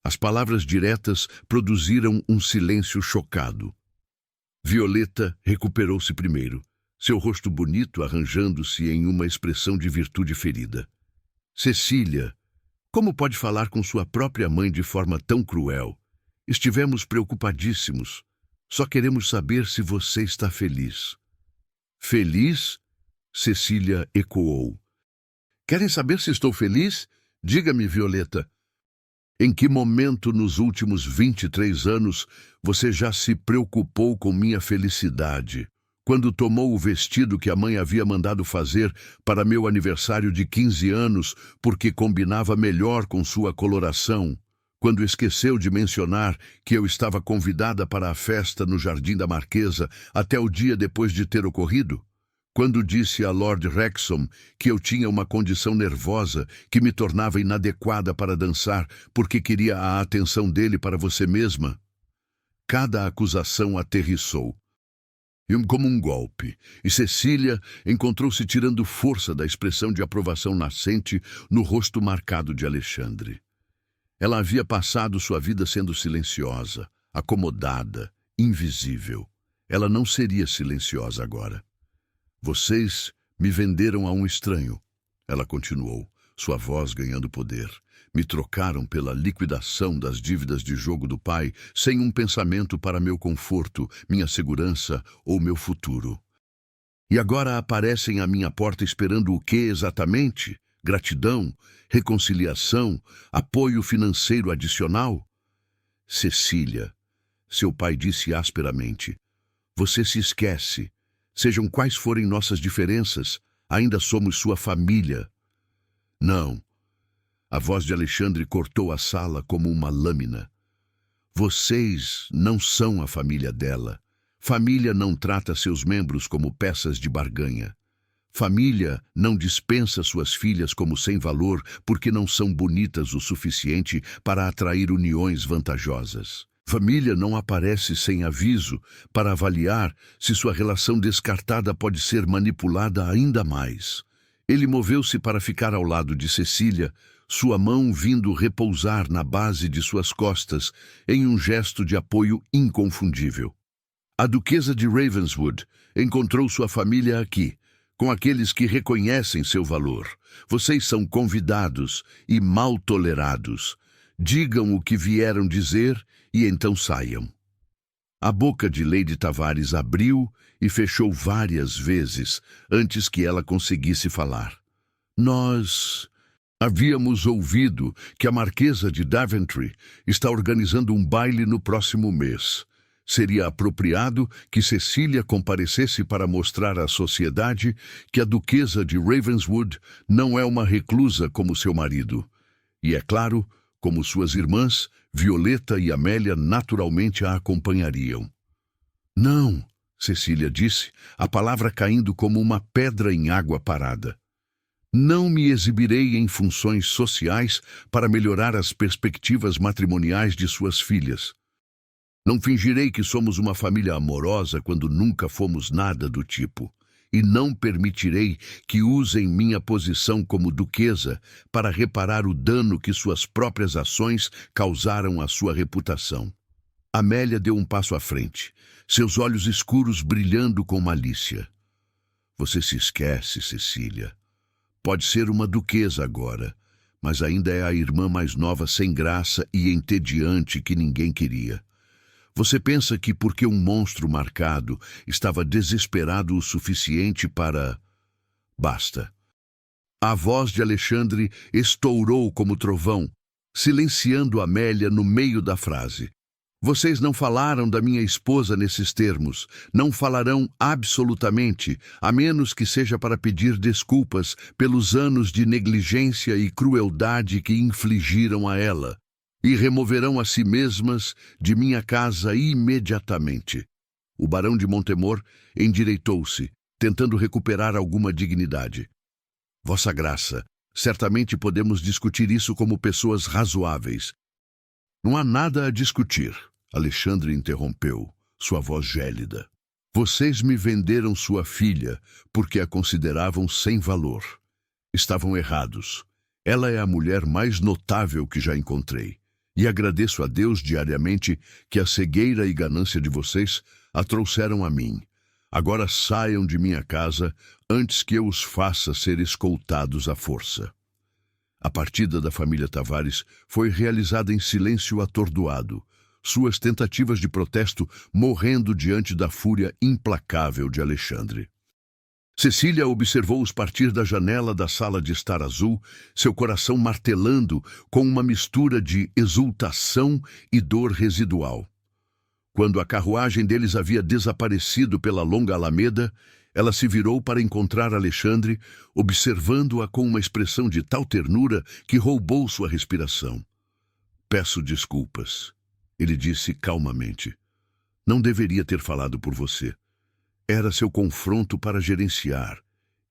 As palavras diretas produziram um silêncio chocado. Violeta recuperou-se primeiro, seu rosto bonito arranjando-se em uma expressão de virtude ferida. "Cecília, como pode falar com sua própria mãe de forma tão cruel? Estivemos preocupadíssimos. Só queremos saber se você está feliz." "Feliz?" Cecília ecoou. "Querem saber se estou feliz? Diga-me, Violeta. Em que momento nos últimos 23 anos você já se preocupou com minha felicidade? Quando tomou o vestido que a mãe havia mandado fazer para meu aniversário de 15 anos porque combinava melhor com sua coloração? Quando esqueceu de mencionar que eu estava convidada para a festa no Jardim da Marquesa até o dia depois de ter ocorrido? Quando disse a Lord Wrexham que eu tinha uma condição nervosa que me tornava inadequada para dançar porque queria a atenção dele para você mesma?" Cada acusação aterrissou, como um golpe, e Cecília encontrou-se tirando força da expressão de aprovação nascente no rosto marcado de Alexandre. Ela havia passado sua vida sendo silenciosa, acomodada, invisível. Ela não seria silenciosa agora. "Vocês me venderam a um estranho", ela continuou, sua voz ganhando poder. "Me trocaram pela liquidação das dívidas de jogo do pai, sem um pensamento para meu conforto, minha segurança ou meu futuro. E agora aparecem à minha porta esperando o quê exatamente? Gratidão, reconciliação, apoio financeiro adicional?" "Cecília", seu pai disse asperamente, "você se esquece. Sejam quais forem nossas diferenças, ainda somos sua família." "Não." A voz de Alexandre cortou a sala como uma lâmina. "Vocês não são a família dela. Família não trata seus membros como peças de barganha. Família não dispensa suas filhas como sem valor porque não são bonitas o suficiente para atrair uniões vantajosas. Família não aparece sem aviso para avaliar se sua relação descartada pode ser manipulada ainda mais." Ele moveu-se para ficar ao lado de Cecília, sua mão vindo repousar na base de suas costas em um gesto de apoio inconfundível. "A duquesa de Ravenswood encontrou sua família aqui, com aqueles que reconhecem seu valor. Vocês são convidados e mal tolerados. Digam o que vieram dizer e então saiam." A boca de Lady Tavares abriu e fechou várias vezes antes que ela conseguisse falar. "Nós havíamos ouvido que a Marquesa de Daventry está organizando um baile no próximo mês. Seria apropriado que Cecília comparecesse para mostrar à sociedade que a Duquesa de Ravenswood não é uma reclusa como seu marido. E, é claro, como suas irmãs, Violeta e Amélia naturalmente a acompanhariam." "Não", Cecília disse, a palavra caindo como uma pedra em água parada. "Não me exibirei em funções sociais para melhorar as perspectivas matrimoniais de suas filhas. Não fingirei que somos uma família amorosa quando nunca fomos nada do tipo. E não permitirei que usem minha posição como duquesa para reparar o dano que suas próprias ações causaram à sua reputação." Amélia deu um passo à frente, seus olhos escuros brilhando com malícia. "Você se esquece, Cecília. Pode ser uma duquesa agora, mas ainda é a irmã mais nova sem graça e entediante que ninguém queria. Você pensa que porque um monstro marcado estava desesperado o suficiente para... Basta. A voz de Alexandre estourou como trovão, silenciando Amélia no meio da frase. Vocês não falaram da minha esposa nesses termos. Não falarão absolutamente, a menos que seja para pedir desculpas pelos anos de negligência e crueldade que infligiram a ela, e removerão a si mesmas de minha casa imediatamente. O barão de Montemor endireitou-se, tentando recuperar alguma dignidade. Vossa Graça, certamente podemos discutir isso como pessoas razoáveis. Não há nada a discutir, Alexandre interrompeu, sua voz gélida. Vocês me venderam sua filha porque a consideravam sem valor. Estavam errados. Ela é a mulher mais notável que já encontrei. E agradeço a Deus diariamente que a cegueira e ganância de vocês a trouxeram a mim. Agora saiam de minha casa antes que eu os faça ser escoltados à força. A partida da família Tavares foi realizada em silêncio atordoado, suas tentativas de protesto morrendo diante da fúria implacável de Alexandre. Cecília observou-os partir da janela da sala de estar azul, seu coração martelando com uma mistura de exultação e dor residual. Quando a carruagem deles havia desaparecido pela longa alameda, ela se virou para encontrar Alexandre, observando-a com uma expressão de tal ternura que roubou sua respiração. Peço desculpas, ele disse calmamente. Não deveria ter falado por você. Era seu confronto para gerenciar.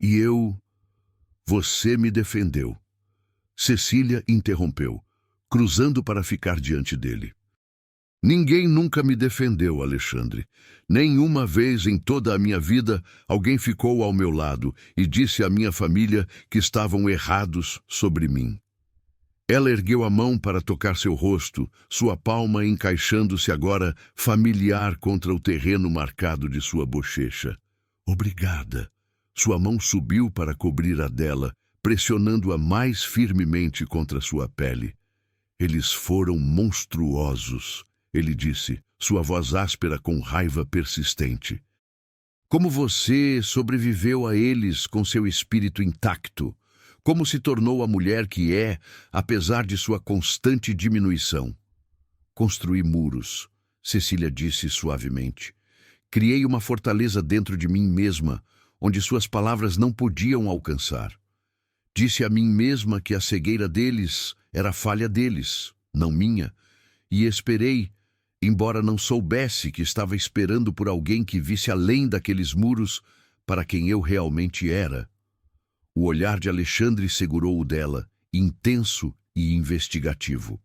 E eu... Você me defendeu. Cecília interrompeu, cruzando para ficar diante dele. Ninguém nunca me defendeu, Alexandre. Nenhuma vez em toda a minha vida alguém ficou ao meu lado e disse à minha família que estavam errados sobre mim. Ela ergueu a mão para tocar seu rosto, sua palma encaixando-se agora familiar contra o terreno marcado de sua bochecha. Obrigada. Sua mão subiu para cobrir a dela, pressionando-a mais firmemente contra sua pele. Eles foram monstruosos, ele disse, sua voz áspera com raiva persistente. Como você sobreviveu a eles com seu espírito intacto? Como se tornou a mulher que é, apesar de sua constante diminuição? Construí muros, Cecília disse suavemente. Criei uma fortaleza dentro de mim mesma, onde suas palavras não podiam alcançar. Disse a mim mesma que a cegueira deles era falha deles, não minha, e esperei, embora não soubesse que estava esperando por alguém que visse além daqueles muros para quem eu realmente era. O olhar de Alexandre segurou o dela, intenso e investigativo.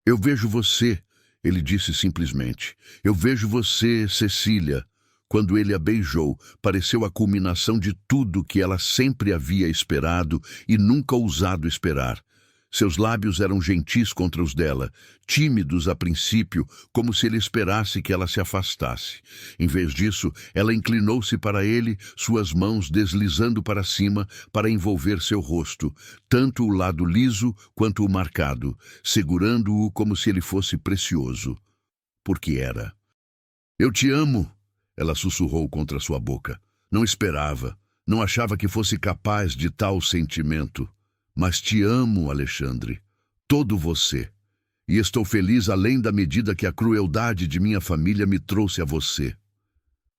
Eu vejo você, ele disse simplesmente. Eu vejo você, Cecília. Quando ele a beijou, pareceu a culminação de tudo que ela sempre havia esperado e nunca ousado esperar. Seus lábios eram gentis contra os dela, tímidos a princípio, como se ele esperasse que ela se afastasse. Em vez disso, ela inclinou-se para ele, suas mãos deslizando para cima para envolver seu rosto, tanto o lado liso quanto o marcado, segurando-o como se ele fosse precioso. Porque era. Eu te amo, ela sussurrou contra sua boca. Não esperava, não achava que fosse capaz de tal sentimento. Mas te amo, Alexandre, todo você, e estou feliz além da medida que a crueldade de minha família me trouxe a você.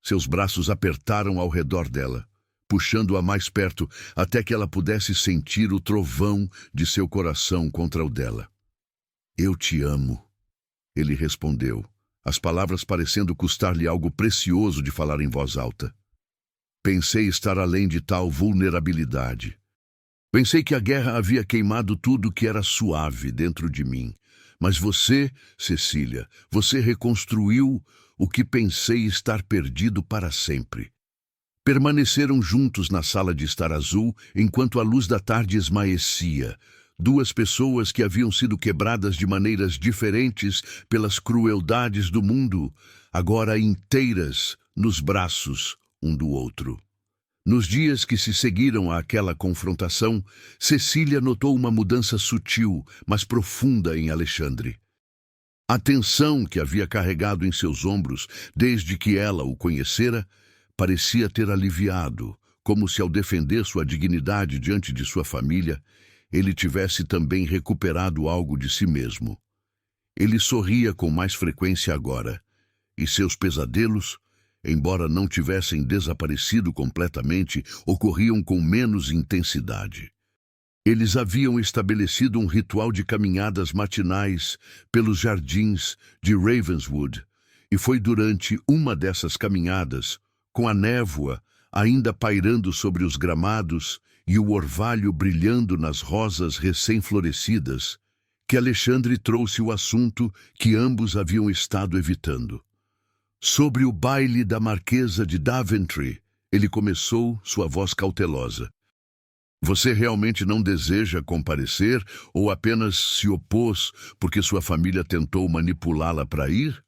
Seus braços apertaram ao redor dela, puxando-a mais perto até que ela pudesse sentir o trovão de seu coração contra o dela. Eu te amo, ele respondeu, as palavras parecendo custar-lhe algo precioso de falar em voz alta. Pensei estar além de tal vulnerabilidade. Pensei que a guerra havia queimado tudo que era suave dentro de mim. Mas você, Cecília, você reconstruiu o que pensei estar perdido para sempre. Permaneceram juntos na sala de estar azul enquanto a luz da tarde esmaecia. Duas pessoas que haviam sido quebradas de maneiras diferentes pelas crueldades do mundo, agora inteiras nos braços um do outro. Nos dias que se seguiram àquela confrontação, Cecília notou uma mudança sutil, mas profunda em Alexandre. A tensão que havia carregado em seus ombros desde que ela o conhecera parecia ter aliviado, como se ao defender sua dignidade diante de sua família, ele tivesse também recuperado algo de si mesmo. Ele sorria com mais frequência agora, e seus pesadelos, embora não tivessem desaparecido completamente, ocorriam com menos intensidade. Eles haviam estabelecido um ritual de caminhadas matinais pelos jardins de Ravenswood, e foi durante uma dessas caminhadas, com a névoa ainda pairando sobre os gramados e o orvalho brilhando nas rosas recém-florescidas, que Alexandre trouxe o assunto que ambos haviam estado evitando. Sobre o baile da Marquesa de Daventry, ele começou, sua voz cautelosa. Você realmente não deseja comparecer ou apenas se opôs porque sua família tentou manipulá-la para ir?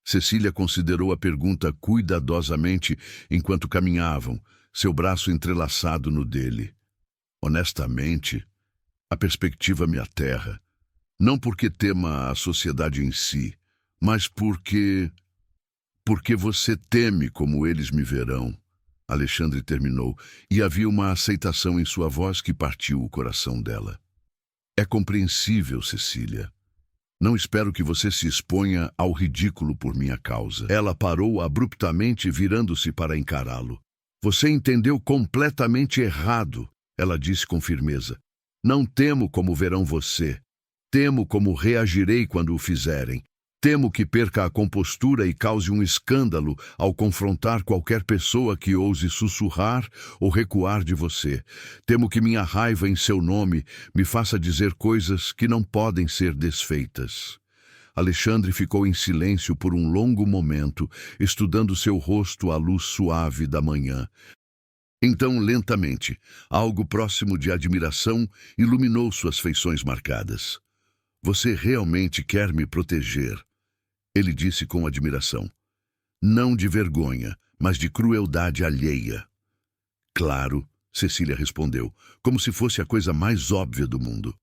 Cecília considerou a pergunta cuidadosamente enquanto caminhavam, seu braço entrelaçado no dele. Honestamente, a perspectiva me aterra. Não porque tema a sociedade em si, mas porque você teme como eles me verão. Alexandre terminou, e havia uma aceitação em sua voz que partiu o coração dela. É compreensível, Cecília. Não espero que você se exponha ao ridículo por minha causa. Ela parou abruptamente, virando-se para encará-lo. Você entendeu completamente errado, ela disse com firmeza. Não temo como verão você. Temo como reagirei quando o fizerem. Temo que perca a compostura e cause um escândalo ao confrontar qualquer pessoa que ouse sussurrar ou recuar de você. Temo que minha raiva em seu nome me faça dizer coisas que não podem ser desfeitas. Alexandre ficou em silêncio por um longo momento, estudando seu rosto à luz suave da manhã. Então, lentamente, algo próximo de admiração iluminou suas feições marcadas. Você realmente quer me proteger? Ele disse com admiração. Não de vergonha, mas de crueldade alheia. Claro, Cecília respondeu, como se fosse a coisa mais óbvia do mundo.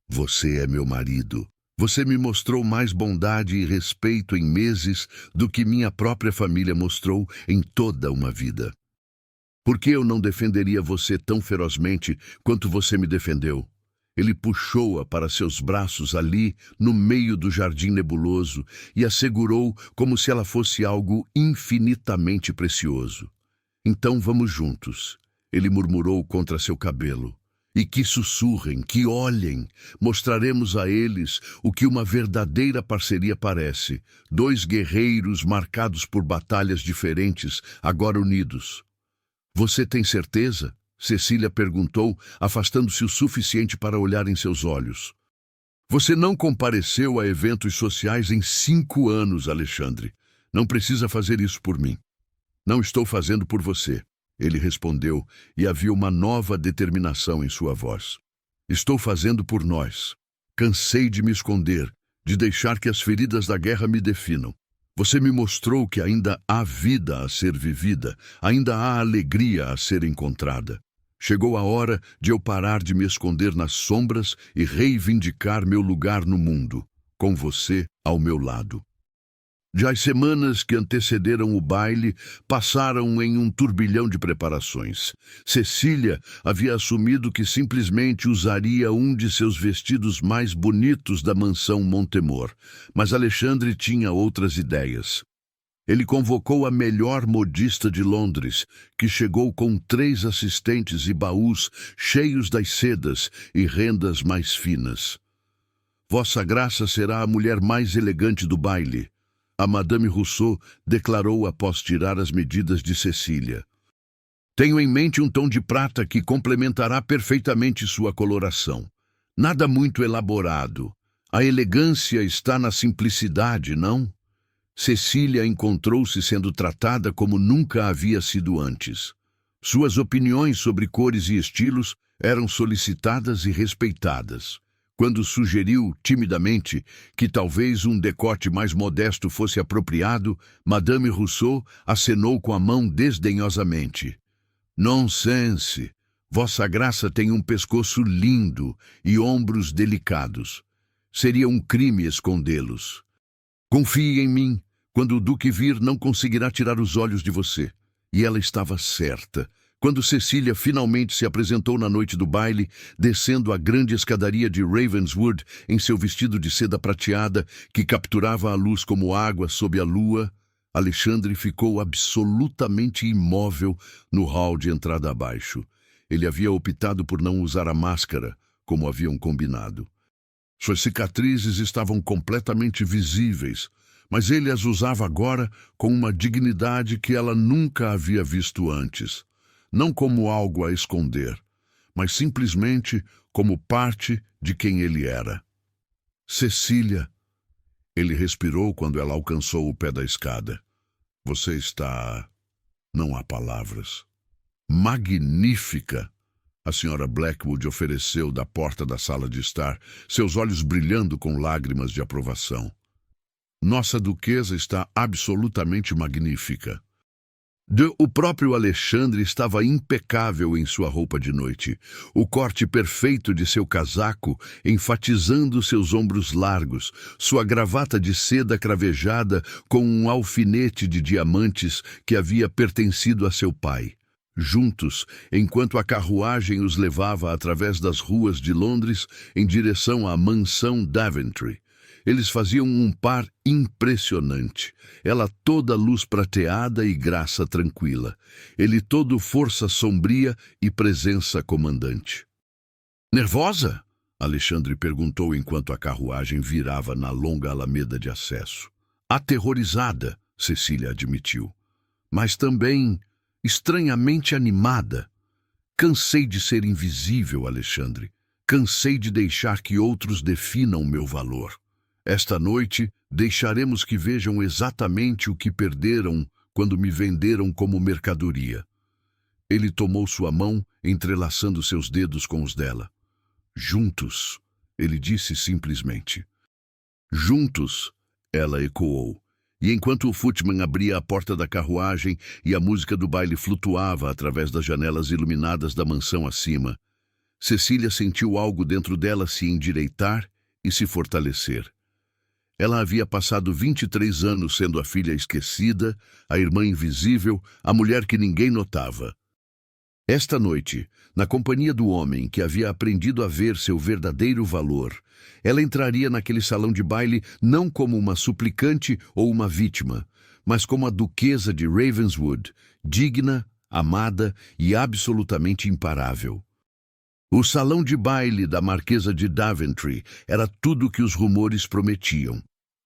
Você é meu marido. Você me mostrou mais bondade e respeito em meses do que minha própria família mostrou em toda uma vida. Por que eu não defenderia você tão ferozmente quanto você me defendeu? Ele puxou-a para seus braços ali, no meio do jardim nebuloso, e a segurou como se ela fosse algo infinitamente precioso. Então vamos juntos, ele murmurou contra seu cabelo. E que sussurrem, que olhem, mostraremos a eles o que uma verdadeira parceria parece. Dois guerreiros marcados por batalhas diferentes, agora unidos. Você tem certeza? Cecília perguntou, afastando-se o suficiente para olhar em seus olhos. Você não compareceu a eventos sociais em 5 anos, Alexandre. Não precisa fazer isso por mim. Não estou fazendo por você, ele respondeu, e havia uma nova determinação em sua voz. Estou fazendo por nós. Cansei de me esconder, de deixar que as feridas da guerra me definam. Você me mostrou que ainda há vida a ser vivida, ainda há alegria a ser encontrada. Chegou a hora de eu parar de me esconder nas sombras e reivindicar meu lugar no mundo, com você ao meu lado. Já as semanas que antecederam o baile passaram em um turbilhão de preparações. Cecília havia assumido que simplesmente usaria um de seus vestidos mais bonitos da mansão Montemor, mas Alexandre tinha outras ideias. Ele convocou a melhor modista de Londres, que chegou com 3 assistentes e baús cheios das sedas e rendas mais finas. Vossa Graça será a mulher mais elegante do baile, a Madame Rousseau declarou após tirar as medidas de Cecília. Tenho em mente um tom de prata que complementará perfeitamente sua coloração. Nada muito elaborado. A elegância está na simplicidade, não? Cecília encontrou-se sendo tratada como nunca havia sido antes. Suas opiniões sobre cores e estilos eram solicitadas e respeitadas. Quando sugeriu, timidamente, que talvez um decote mais modesto fosse apropriado, Madame Rousseau acenou com a mão desdenhosamente. Nonsense! Vossa Graça tem um pescoço lindo e ombros delicados. Seria um crime escondê-los. Confie em mim. Quando o Duque vir, não conseguirá tirar os olhos de você. E ela estava certa. Quando Cecília finalmente se apresentou na noite do baile, descendo a grande escadaria de Ravenswood em seu vestido de seda prateada, que capturava a luz como água sob a lua, Alexandre ficou absolutamente imóvel no hall de entrada abaixo. Ele havia optado por não usar a máscara, como haviam combinado. Suas cicatrizes estavam completamente visíveis, mas ele as usava agora com uma dignidade que ela nunca havia visto antes. Não como algo a esconder, mas simplesmente como parte de quem ele era. Cecília, ele respirou quando ela alcançou o pé da escada. Você está... não há palavras. Magnífica! A senhora Blackwood ofereceu da porta da sala de estar, seus olhos brilhando com lágrimas de aprovação. Nossa duquesa está absolutamente magnífica. O próprio Alexandre estava impecável em sua roupa de noite, o corte perfeito de seu casaco enfatizando seus ombros largos, sua gravata de seda cravejada com um alfinete de diamantes que havia pertencido a seu pai. Juntos, enquanto a carruagem os levava através das ruas de Londres em direção à mansão Daventry. Eles faziam um par impressionante. Ela toda luz prateada e graça tranquila. Ele todo força sombria e presença comandante. Nervosa? Alexandre perguntou enquanto a carruagem virava na longa alameda de acesso. Aterrorizada, Cecília admitiu. Mas também estranhamente animada. Cansei de ser invisível, Alexandre. Cansei de deixar que outros definam meu valor. Esta noite, deixaremos que vejam exatamente o que perderam quando me venderam como mercadoria. Ele tomou sua mão, entrelaçando seus dedos com os dela. Juntos, ele disse simplesmente. Juntos, ela ecoou. E enquanto o footman abria a porta da carruagem e a música do baile flutuava através das janelas iluminadas da mansão acima, Cecília sentiu algo dentro dela se endireitar e se fortalecer. Ela havia passado 23 anos sendo a filha esquecida, a irmã invisível, a mulher que ninguém notava. Esta noite, na companhia do homem que havia aprendido a ver seu verdadeiro valor, ela entraria naquele salão de baile não como uma suplicante ou uma vítima, mas como a duquesa de Ravenswood, digna, amada e absolutamente imparável. O salão de baile da Marquesa de Daventry era tudo o que os rumores prometiam.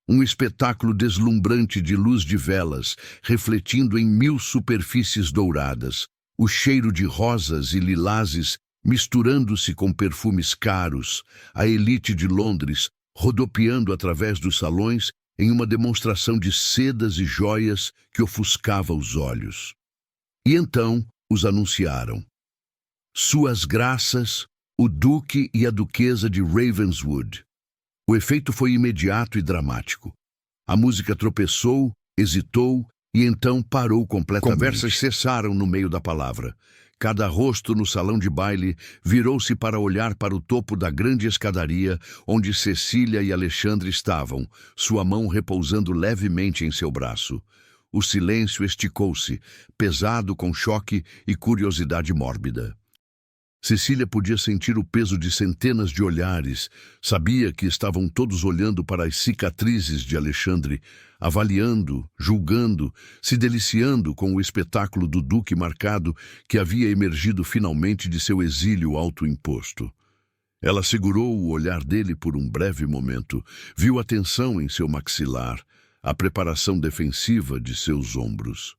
Um espetáculo deslumbrante de luz de velas, refletindo em 1000 superfícies douradas, o cheiro de rosas e lilazes misturando-se com perfumes caros, a elite de Londres rodopiando através dos salões em uma demonstração de sedas e joias que ofuscava os olhos. E então os anunciaram. Suas Graças, o Duque e a Duquesa de Ravenswood. O efeito foi imediato e dramático. A música tropeçou, hesitou e então parou completamente. Conversas cessaram no meio da palavra. Cada rosto no salão de baile virou-se para olhar para o topo da grande escadaria onde Cecília e Alexandre estavam, sua mão repousando levemente em seu braço. O silêncio esticou-se, pesado com choque e curiosidade mórbida. Cecília podia sentir o peso de centenas de olhares, sabia que estavam todos olhando para as cicatrizes de Alexandre, avaliando, julgando, se deliciando com o espetáculo do duque marcado que havia emergido finalmente de seu exílio autoimposto. Ela segurou o olhar dele por um breve momento, viu a tensão em seu maxilar, a preparação defensiva de seus ombros.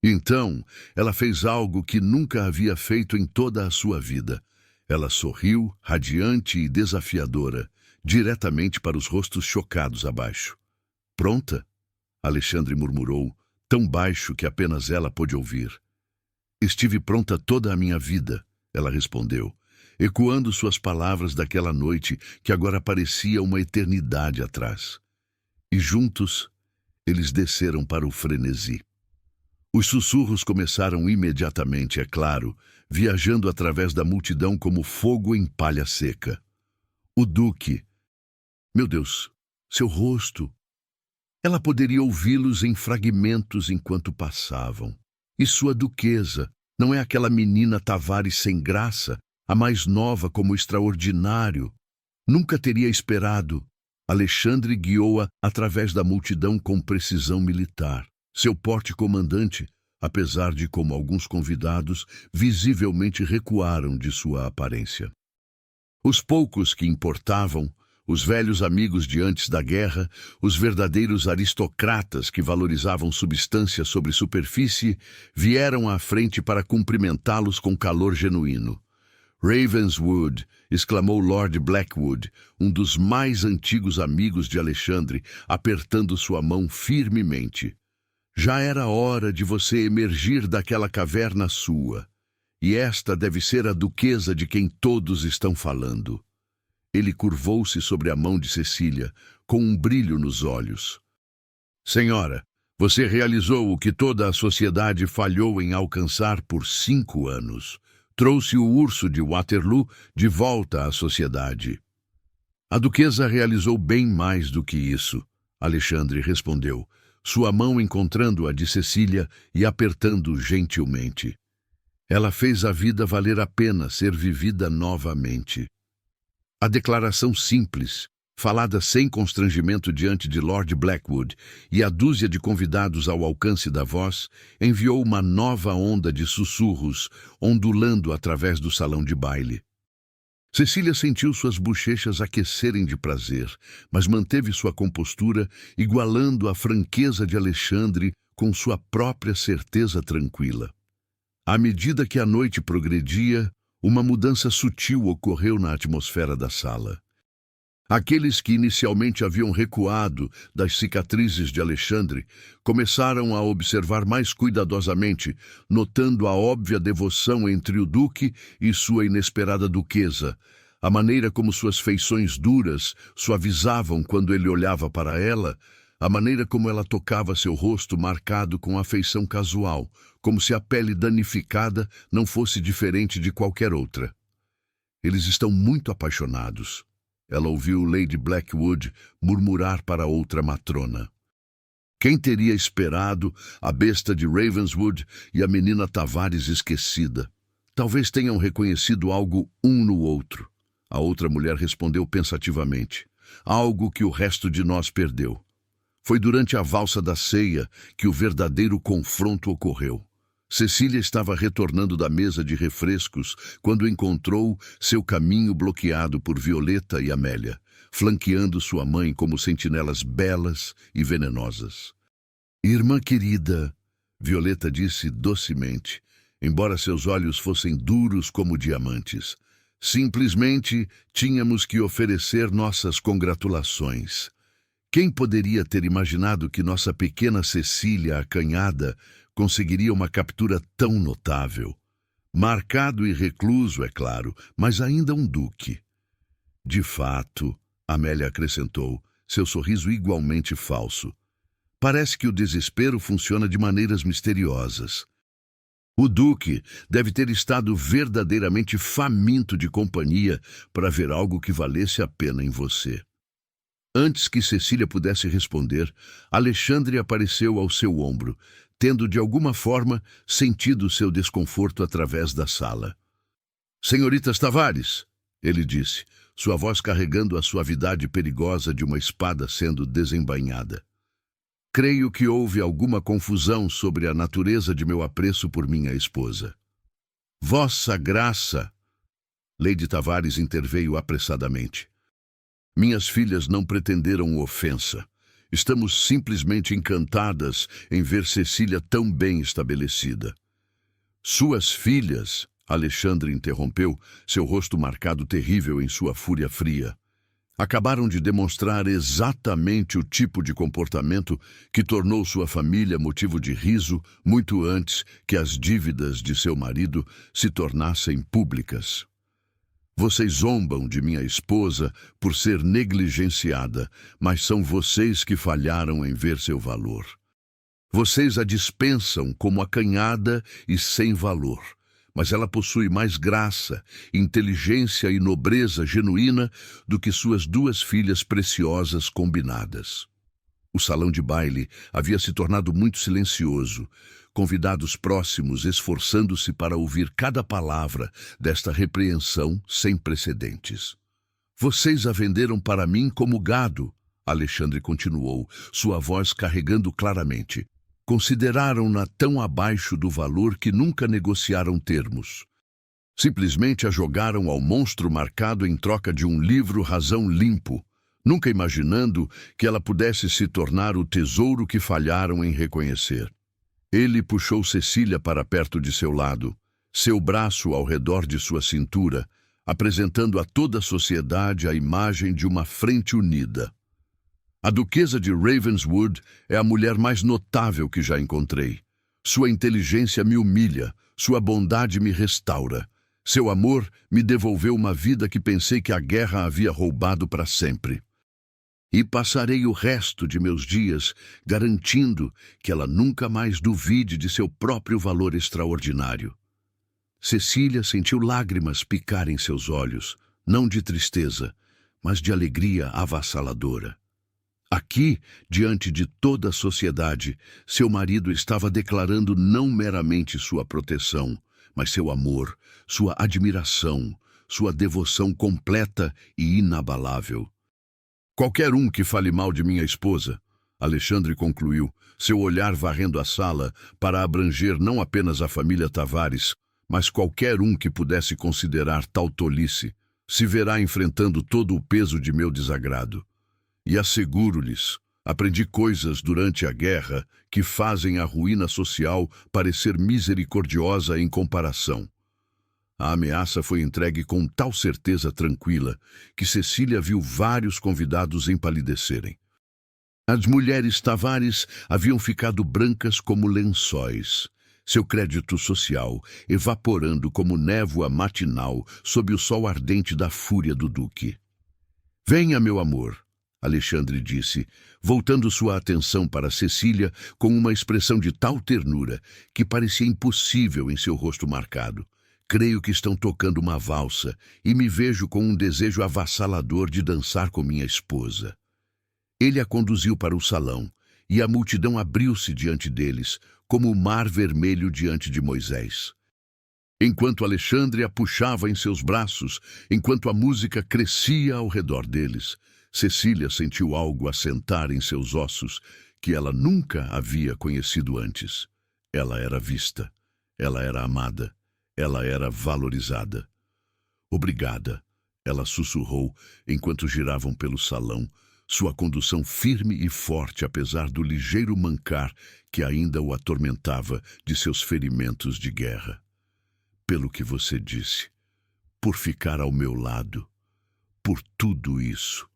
Então, ela fez algo que nunca havia feito em toda a sua vida. Ela sorriu, radiante e desafiadora, diretamente para os rostos chocados abaixo. Pronta? Alexandre murmurou, tão baixo que apenas ela pôde ouvir. Estive pronta toda a minha vida, ela respondeu, ecoando suas palavras daquela noite que agora parecia uma eternidade atrás. E juntos, eles desceram para o frenesi. Os sussurros começaram imediatamente, é claro, viajando através da multidão como fogo em palha seca. O duque... Meu Deus, seu rosto... Ela poderia ouvi-los em fragmentos enquanto passavam. E sua duquesa, não é aquela menina Tavares sem graça, a mais nova como extraordinário? Nunca teria esperado. Alexandre guiou-a através da multidão com precisão militar. Seu porte comandante, apesar de, como alguns convidados, visivelmente recuaram de sua aparência. Os poucos que importavam, os velhos amigos de antes da guerra, os verdadeiros aristocratas que valorizavam substância sobre superfície, vieram à frente para cumprimentá-los com calor genuíno. "Ravenswood", exclamou Lord Blackwood, um dos mais antigos amigos de Alexandre, apertando sua mão firmemente. "Já era hora de você emergir daquela caverna sua. E esta deve ser a duquesa de quem todos estão falando." Ele curvou-se sobre a mão de Cecília, com um brilho nos olhos. "Senhora, você realizou o que toda a sociedade falhou em alcançar por 5 anos. Trouxe o urso de Waterloo de volta à sociedade." "A duquesa realizou bem mais do que isso", Alexandre respondeu, sua mão encontrando a de Cecília e apertando gentilmente. "Ela fez a vida valer a pena ser vivida novamente." A declaração simples, falada sem constrangimento diante de Lord Blackwood e a dúzia de convidados ao alcance da voz, enviou uma nova onda de sussurros, ondulando através do salão de baile. Cecília sentiu suas bochechas aquecerem de prazer, mas manteve sua compostura, igualando a franqueza de Alexandre com sua própria certeza tranquila. À medida que a noite progredia, uma mudança sutil ocorreu na atmosfera da sala. Aqueles que inicialmente haviam recuado das cicatrizes de Alexandre começaram a observar mais cuidadosamente, notando a óbvia devoção entre o duque e sua inesperada duquesa, a maneira como suas feições duras suavizavam quando ele olhava para ela, a maneira como ela tocava seu rosto marcado com afeição casual, como se a pele danificada não fosse diferente de qualquer outra. "Eles estão muito apaixonados", ela ouviu Lady Blackwood murmurar para outra matrona. Quem teria esperado a besta de Ravenswood e a menina Tavares esquecida? Talvez tenham reconhecido algo um no outro. A outra mulher respondeu pensativamente. Algo que o resto de nós perdeu. Foi durante a valsa da ceia que o verdadeiro confronto ocorreu. Cecília estava retornando da mesa de refrescos quando encontrou seu caminho bloqueado por Violeta e Amélia, flanqueando sua mãe como sentinelas belas e venenosas. "Irmã querida", Violeta disse docemente, embora seus olhos fossem duros como diamantes, "simplesmente tínhamos que oferecer nossas congratulações. Quem poderia ter imaginado que nossa pequena Cecília acanhada conseguiria uma captura tão notável? Marcado e recluso, é claro, mas ainda um duque." "De fato", Amélia acrescentou, seu sorriso igualmente falso. "Parece que o desespero funciona de maneiras misteriosas. O duque deve ter estado verdadeiramente faminto de companhia para ver algo que valesse a pena em você." Antes que Cecília pudesse responder, Alexandre apareceu ao seu ombro, tendo de alguma forma sentido seu desconforto através da sala. "Senhoritas Tavares", ele disse, sua voz carregando a suavidade perigosa de uma espada sendo desembainhada. "Creio que houve alguma confusão sobre a natureza de meu apreço por minha esposa." "Vossa Graça", Lady Tavares interveio apressadamente. "Minhas filhas não pretenderam ofensa. Estamos simplesmente encantadas em ver Cecília tão bem estabelecida." "Suas filhas", Alexandre interrompeu, seu rosto marcado terrível em sua fúria fria, "acabaram de demonstrar exatamente o tipo de comportamento que tornou sua família motivo de riso muito antes que as dívidas de seu marido se tornassem públicas. Vocês zombam de minha esposa por ser negligenciada, mas são vocês que falharam em ver seu valor." Vocês a dispensam como acanhada e sem valor, mas ela possui mais graça, inteligência e nobreza genuína do que suas duas filhas preciosas combinadas. O salão de baile havia se tornado muito silencioso, convidados próximos esforçando-se para ouvir cada palavra desta repreensão sem precedentes. Vocês a venderam para mim como gado, Alexandre continuou, sua voz carregando claramente. Consideraram-na tão abaixo do valor que nunca negociaram termos. Simplesmente a jogaram ao monstro marcado em troca de um livro razão limpo, nunca imaginando que ela pudesse se tornar o tesouro que falharam em reconhecer. Ele puxou Cecília para perto de seu lado, seu braço ao redor de sua cintura, apresentando a toda a sociedade a imagem de uma frente unida. A duquesa de Ravenswood é a mulher mais notável que já encontrei. Sua inteligência me humilha, sua bondade me restaura. Seu amor me devolveu uma vida que pensei que a guerra havia roubado para sempre. E passarei o resto de meus dias garantindo que ela nunca mais duvide de seu próprio valor extraordinário. Cecília sentiu lágrimas picar em seus olhos, não de tristeza, mas de alegria avassaladora. Aqui, diante de toda a sociedade, seu marido estava declarando não meramente sua proteção, mas seu amor, sua admiração, sua devoção completa e inabalável. Qualquer um que fale mal de minha esposa, Alexandre concluiu, seu olhar varrendo a sala para abranger não apenas a família Tavares, mas qualquer um que pudesse considerar tal tolice, se verá enfrentando todo o peso de meu desagrado. E asseguro-lhes, aprendi coisas durante a guerra que fazem a ruína social parecer misericordiosa em comparação. A ameaça foi entregue com tal certeza tranquila que Cecília viu vários convidados empalidecerem. As mulheres Tavares haviam ficado brancas como lençóis, seu crédito social evaporando como névoa matinal sob o sol ardente da fúria do duque. Venha, meu amor, Alexandre disse, voltando sua atenção para Cecília com uma expressão de tal ternura que parecia impossível em seu rosto marcado. Creio que estão tocando uma valsa e me vejo com um desejo avassalador de dançar com minha esposa. Ele a conduziu para o salão e a multidão abriu-se diante deles, como o mar vermelho diante de Moisés. Enquanto Alexandre a puxava em seus braços, enquanto a música crescia ao redor deles, Cecília sentiu algo assentar em seus ossos que ela nunca havia conhecido antes. Ela era vista, ela era amada, ela era valorizada. Obrigada, ela sussurrou enquanto giravam pelo salão, sua condução firme e forte apesar do ligeiro mancar que ainda o atormentava de seus ferimentos de guerra. Pelo que você disse, por ficar ao meu lado, por tudo isso.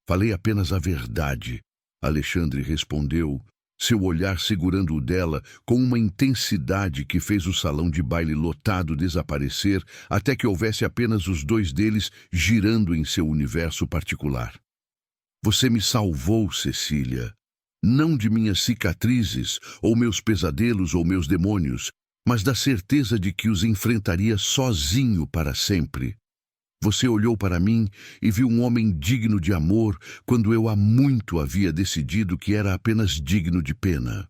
Falei apenas a verdade, Alexandre respondeu, seu olhar segurando o dela com uma intensidade que fez o salão de baile lotado desaparecer até que houvesse apenas os dois deles girando em seu universo particular. Você me salvou, Cecília, não de minhas cicatrizes, ou meus pesadelos ou meus demônios, mas da certeza de que os enfrentaria sozinho para sempre. Você olhou para mim e viu um homem digno de amor quando eu há muito havia decidido que era apenas digno de pena.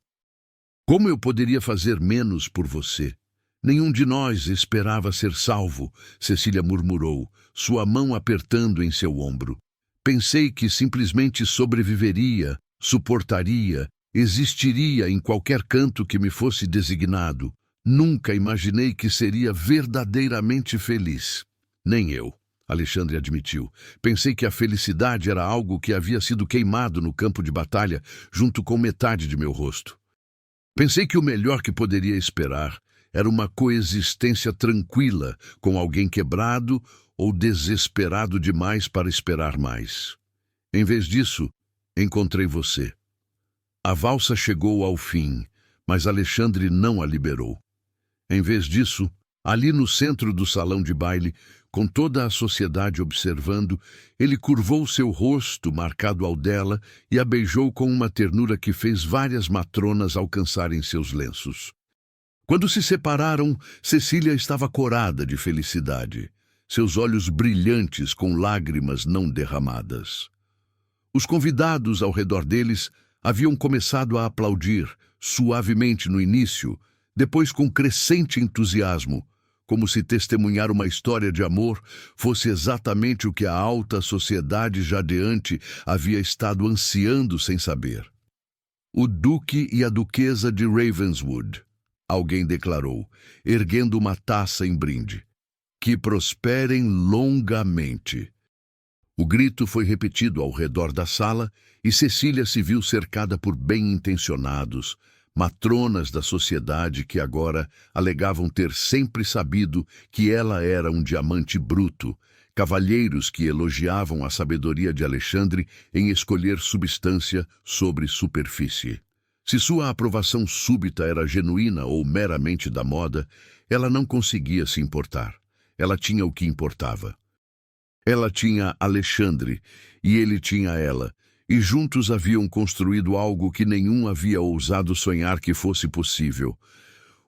Como eu poderia fazer menos por você? Nenhum de nós esperava ser salvo, Cecília murmurou, sua mão apertando em seu ombro. Pensei que simplesmente sobreviveria, suportaria, existiria em qualquer canto que me fosse designado. Nunca imaginei que seria verdadeiramente feliz. Nem eu, Alexandre admitiu. Pensei que a felicidade era algo que havia sido queimado no campo de batalha junto com metade de meu rosto. Pensei que o melhor que poderia esperar era uma coexistência tranquila com alguém quebrado ou desesperado demais para esperar mais. Em vez disso, encontrei você. A valsa chegou ao fim, mas Alexandre não a liberou. Em vez disso, Ali no centro do salão de baile, com toda a sociedade observando, ele curvou seu rosto marcado ao dela e a beijou com uma ternura que fez várias matronas alcançarem seus lenços. Quando se separaram, Cecília estava corada de felicidade, seus olhos brilhantes com lágrimas não derramadas. Os convidados ao redor deles haviam começado a aplaudir, suavemente no início, depois com crescente entusiasmo, como se testemunhar uma história de amor fosse exatamente o que a alta sociedade jadeante havia estado ansiando sem saber. O duque e a duquesa de Ravenswood, alguém declarou, erguendo uma taça em brinde. Que prosperem longamente. O grito foi repetido ao redor da sala e Cecília se viu cercada por bem-intencionados, matronas da sociedade que agora alegavam ter sempre sabido que ela era um diamante bruto, cavalheiros que elogiavam a sabedoria de Alexandre em escolher substância sobre superfície. Se sua aprovação súbita era genuína ou meramente da moda, ela não conseguia se importar. Ela tinha o que importava. Ela tinha Alexandre e ele tinha ela, e juntos haviam construído algo que nenhum havia ousado sonhar que fosse possível.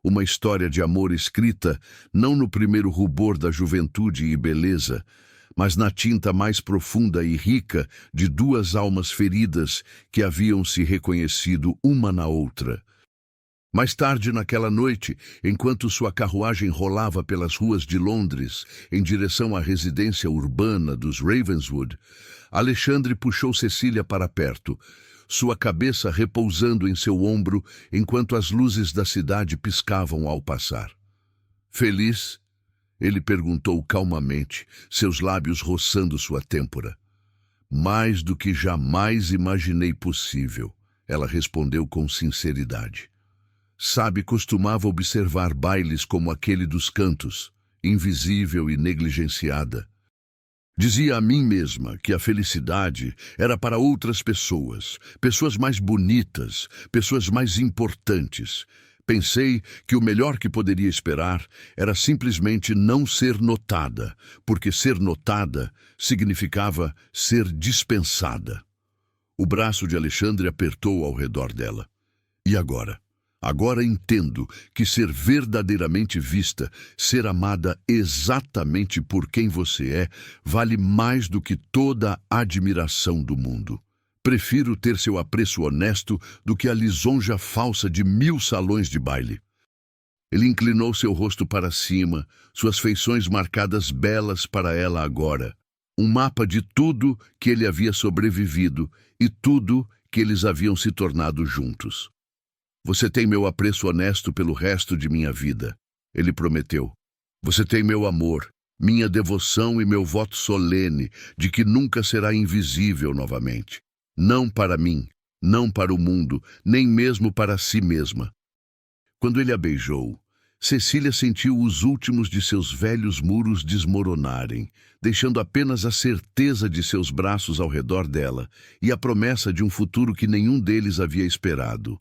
Uma história de amor escrita não no primeiro rubor da juventude e beleza, mas na tinta mais profunda e rica de duas almas feridas que haviam se reconhecido uma na outra. Mais tarde naquela noite, enquanto sua carruagem rolava pelas ruas de Londres, em direção à residência urbana dos Ravenswood, Alexandre puxou Cecília para perto, sua cabeça repousando em seu ombro enquanto as luzes da cidade piscavam ao passar. Feliz? Ele perguntou calmamente, seus lábios roçando sua têmpora. Mais do que jamais imaginei possível, ela respondeu com sinceridade. Sabe, costumava observar bailes como aquele dos cantos, invisível e negligenciada. Dizia a mim mesma que a felicidade era para outras pessoas, pessoas mais bonitas, pessoas mais importantes. Pensei que o melhor que poderia esperar era simplesmente não ser notada, porque ser notada significava ser dispensada. O braço de Alexandre apertou ao redor dela. E agora? Agora entendo que ser verdadeiramente vista, ser amada exatamente por quem você é, vale mais do que toda a admiração do mundo. Prefiro ter seu apreço honesto do que a lisonja falsa de 1000 salões de baile. Ele inclinou seu rosto para cima, suas feições marcadas belas para ela agora. Um mapa de tudo que ele havia sobrevivido e tudo que eles haviam se tornado juntos. Você tem meu apreço honesto pelo resto de minha vida, ele prometeu. Você tem meu amor, minha devoção e meu voto solene de que nunca será invisível novamente. Não para mim, não para o mundo, nem mesmo para si mesma. Quando ele a beijou, Cecília sentiu os últimos de seus velhos muros desmoronarem, deixando apenas a certeza de seus braços ao redor dela e a promessa de um futuro que nenhum deles havia esperado.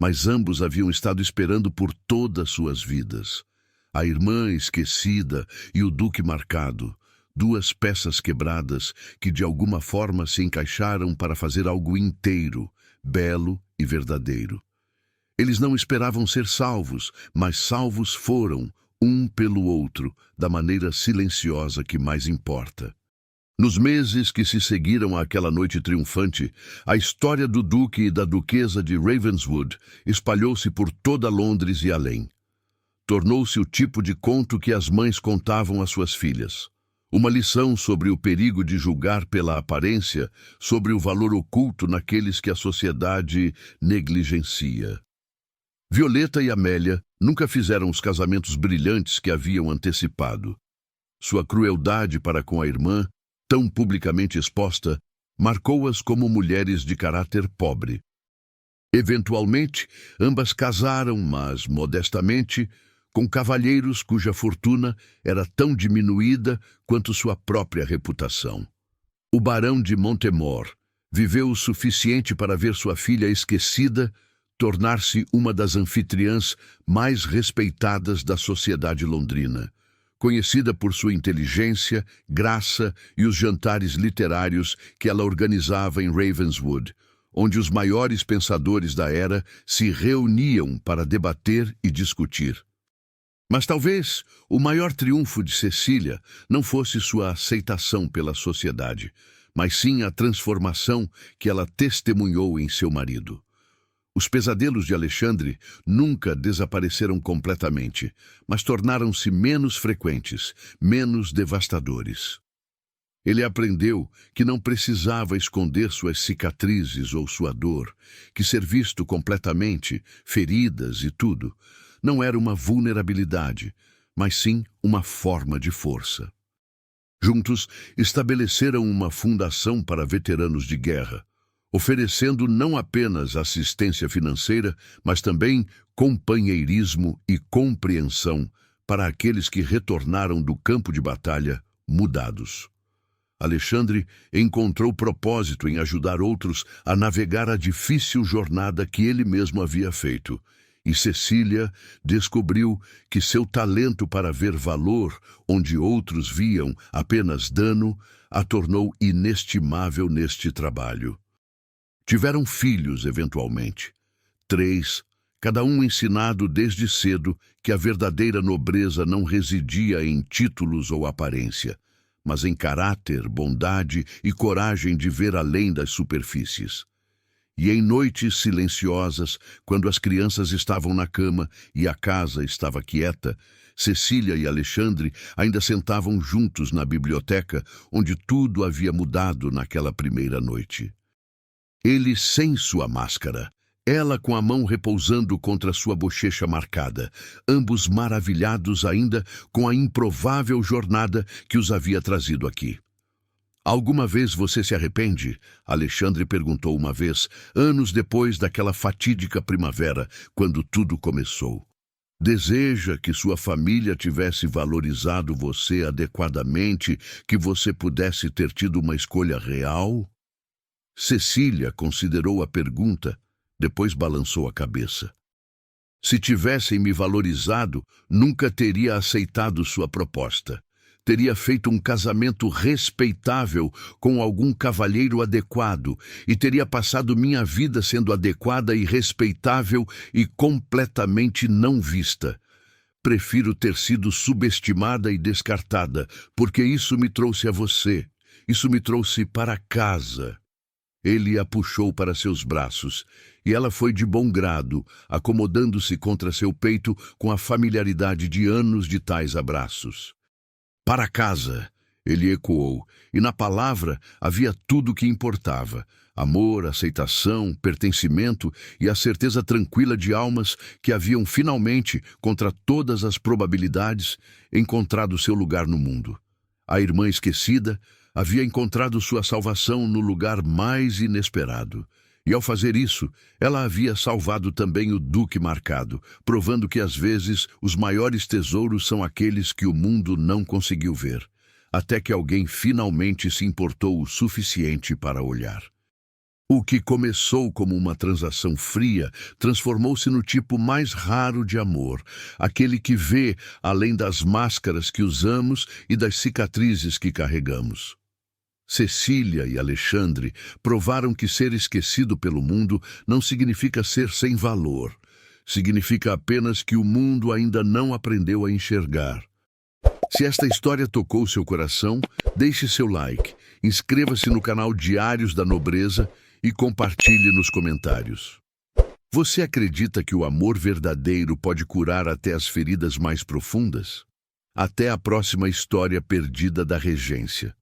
Mas ambos haviam estado esperando por todas suas vidas. A irmã esquecida e o duque marcado, duas peças quebradas que de alguma forma se encaixaram para fazer algo inteiro, belo e verdadeiro. Eles não esperavam ser salvos, mas salvos foram, um pelo outro, da maneira silenciosa que mais importa. Nos meses que se seguiram àquela noite triunfante, a história do duque e da duquesa de Ravenswood espalhou-se por toda Londres e além. Tornou-se o tipo de conto que as mães contavam às suas filhas. Uma lição sobre o perigo de julgar pela aparência, sobre o valor oculto naqueles que a sociedade negligencia. Violeta e Amélia nunca fizeram os casamentos brilhantes que haviam antecipado. Sua crueldade para com a irmã, tão publicamente exposta, marcou-as como mulheres de caráter pobre. Eventualmente, ambas casaram, mas modestamente, com cavalheiros cuja fortuna era tão diminuída quanto sua própria reputação. O barão de Montemor viveu o suficiente para ver sua filha esquecida, tornar-se uma das anfitriãs mais respeitadas da sociedade londrina, conhecida por sua inteligência, graça e os jantares literários que ela organizava em Ravenswood, onde os maiores pensadores da era se reuniam para debater e discutir. Mas talvez o maior triunfo de Cecília não fosse sua aceitação pela sociedade, mas sim a transformação que ela testemunhou em seu marido. Os pesadelos de Alexandre nunca desapareceram completamente, mas tornaram-se menos frequentes, menos devastadores. Ele aprendeu que não precisava esconder suas cicatrizes ou sua dor, que ser visto completamente, feridas e tudo, não era uma vulnerabilidade, mas sim uma forma de força. Juntos, estabeleceram uma fundação para veteranos de guerra, oferecendo não apenas assistência financeira, mas também companheirismo e compreensão para aqueles que retornaram do campo de batalha mudados. Alexandre encontrou propósito em ajudar outros a navegar a difícil jornada que ele mesmo havia feito, e Cecília descobriu que seu talento para ver valor onde outros viam apenas dano a tornou inestimável neste trabalho. Tiveram filhos, eventualmente. 3, cada um ensinado desde cedo que a verdadeira nobreza não residia em títulos ou aparência, mas em caráter, bondade e coragem de ver além das superfícies. E em noites silenciosas, quando as crianças estavam na cama e a casa estava quieta, Cecília e Alexandre ainda sentavam juntos na biblioteca, onde tudo havia mudado naquela primeira noite. Ele sem sua máscara, ela com a mão repousando contra sua bochecha marcada, ambos maravilhados ainda com a improvável jornada que os havia trazido aqui. "Alguma vez você se arrepende?" Alexandre perguntou uma vez, anos depois daquela fatídica primavera, quando tudo começou. "Deseja que sua família tivesse valorizado você adequadamente, que você pudesse ter tido uma escolha real?" Cecília considerou a pergunta, depois balançou a cabeça. "Se tivessem me valorizado, nunca teria aceitado sua proposta. Teria feito um casamento respeitável com algum cavalheiro adequado e teria passado minha vida sendo adequada e respeitável e completamente não vista. Prefiro ter sido subestimada e descartada, porque isso me trouxe a você. Isso me trouxe para casa." Ele a puxou para seus braços, e ela foi de bom grado, acomodando-se contra seu peito com a familiaridade de anos de tais abraços. "Para casa", ele ecoou, e na palavra havia tudo o que importava: amor, aceitação, pertencimento e a certeza tranquila de almas que haviam finalmente, contra todas as probabilidades, encontrado seu lugar no mundo. A irmã esquecida havia encontrado sua salvação no lugar mais inesperado. E ao fazer isso, ela havia salvado também o duque marcado, provando que às vezes os maiores tesouros são aqueles que o mundo não conseguiu ver, até que alguém finalmente se importou o suficiente para olhar. O que começou como uma transação fria transformou-se no tipo mais raro de amor, aquele que vê além das máscaras que usamos e das cicatrizes que carregamos. Cecília e Alexandre provaram que ser esquecido pelo mundo não significa ser sem valor. Significa apenas que o mundo ainda não aprendeu a enxergar. Se esta história tocou seu coração, deixe seu like, inscreva-se no canal Diários da Nobreza e compartilhe nos comentários. Você acredita que o amor verdadeiro pode curar até as feridas mais profundas? Até a próxima história perdida da regência.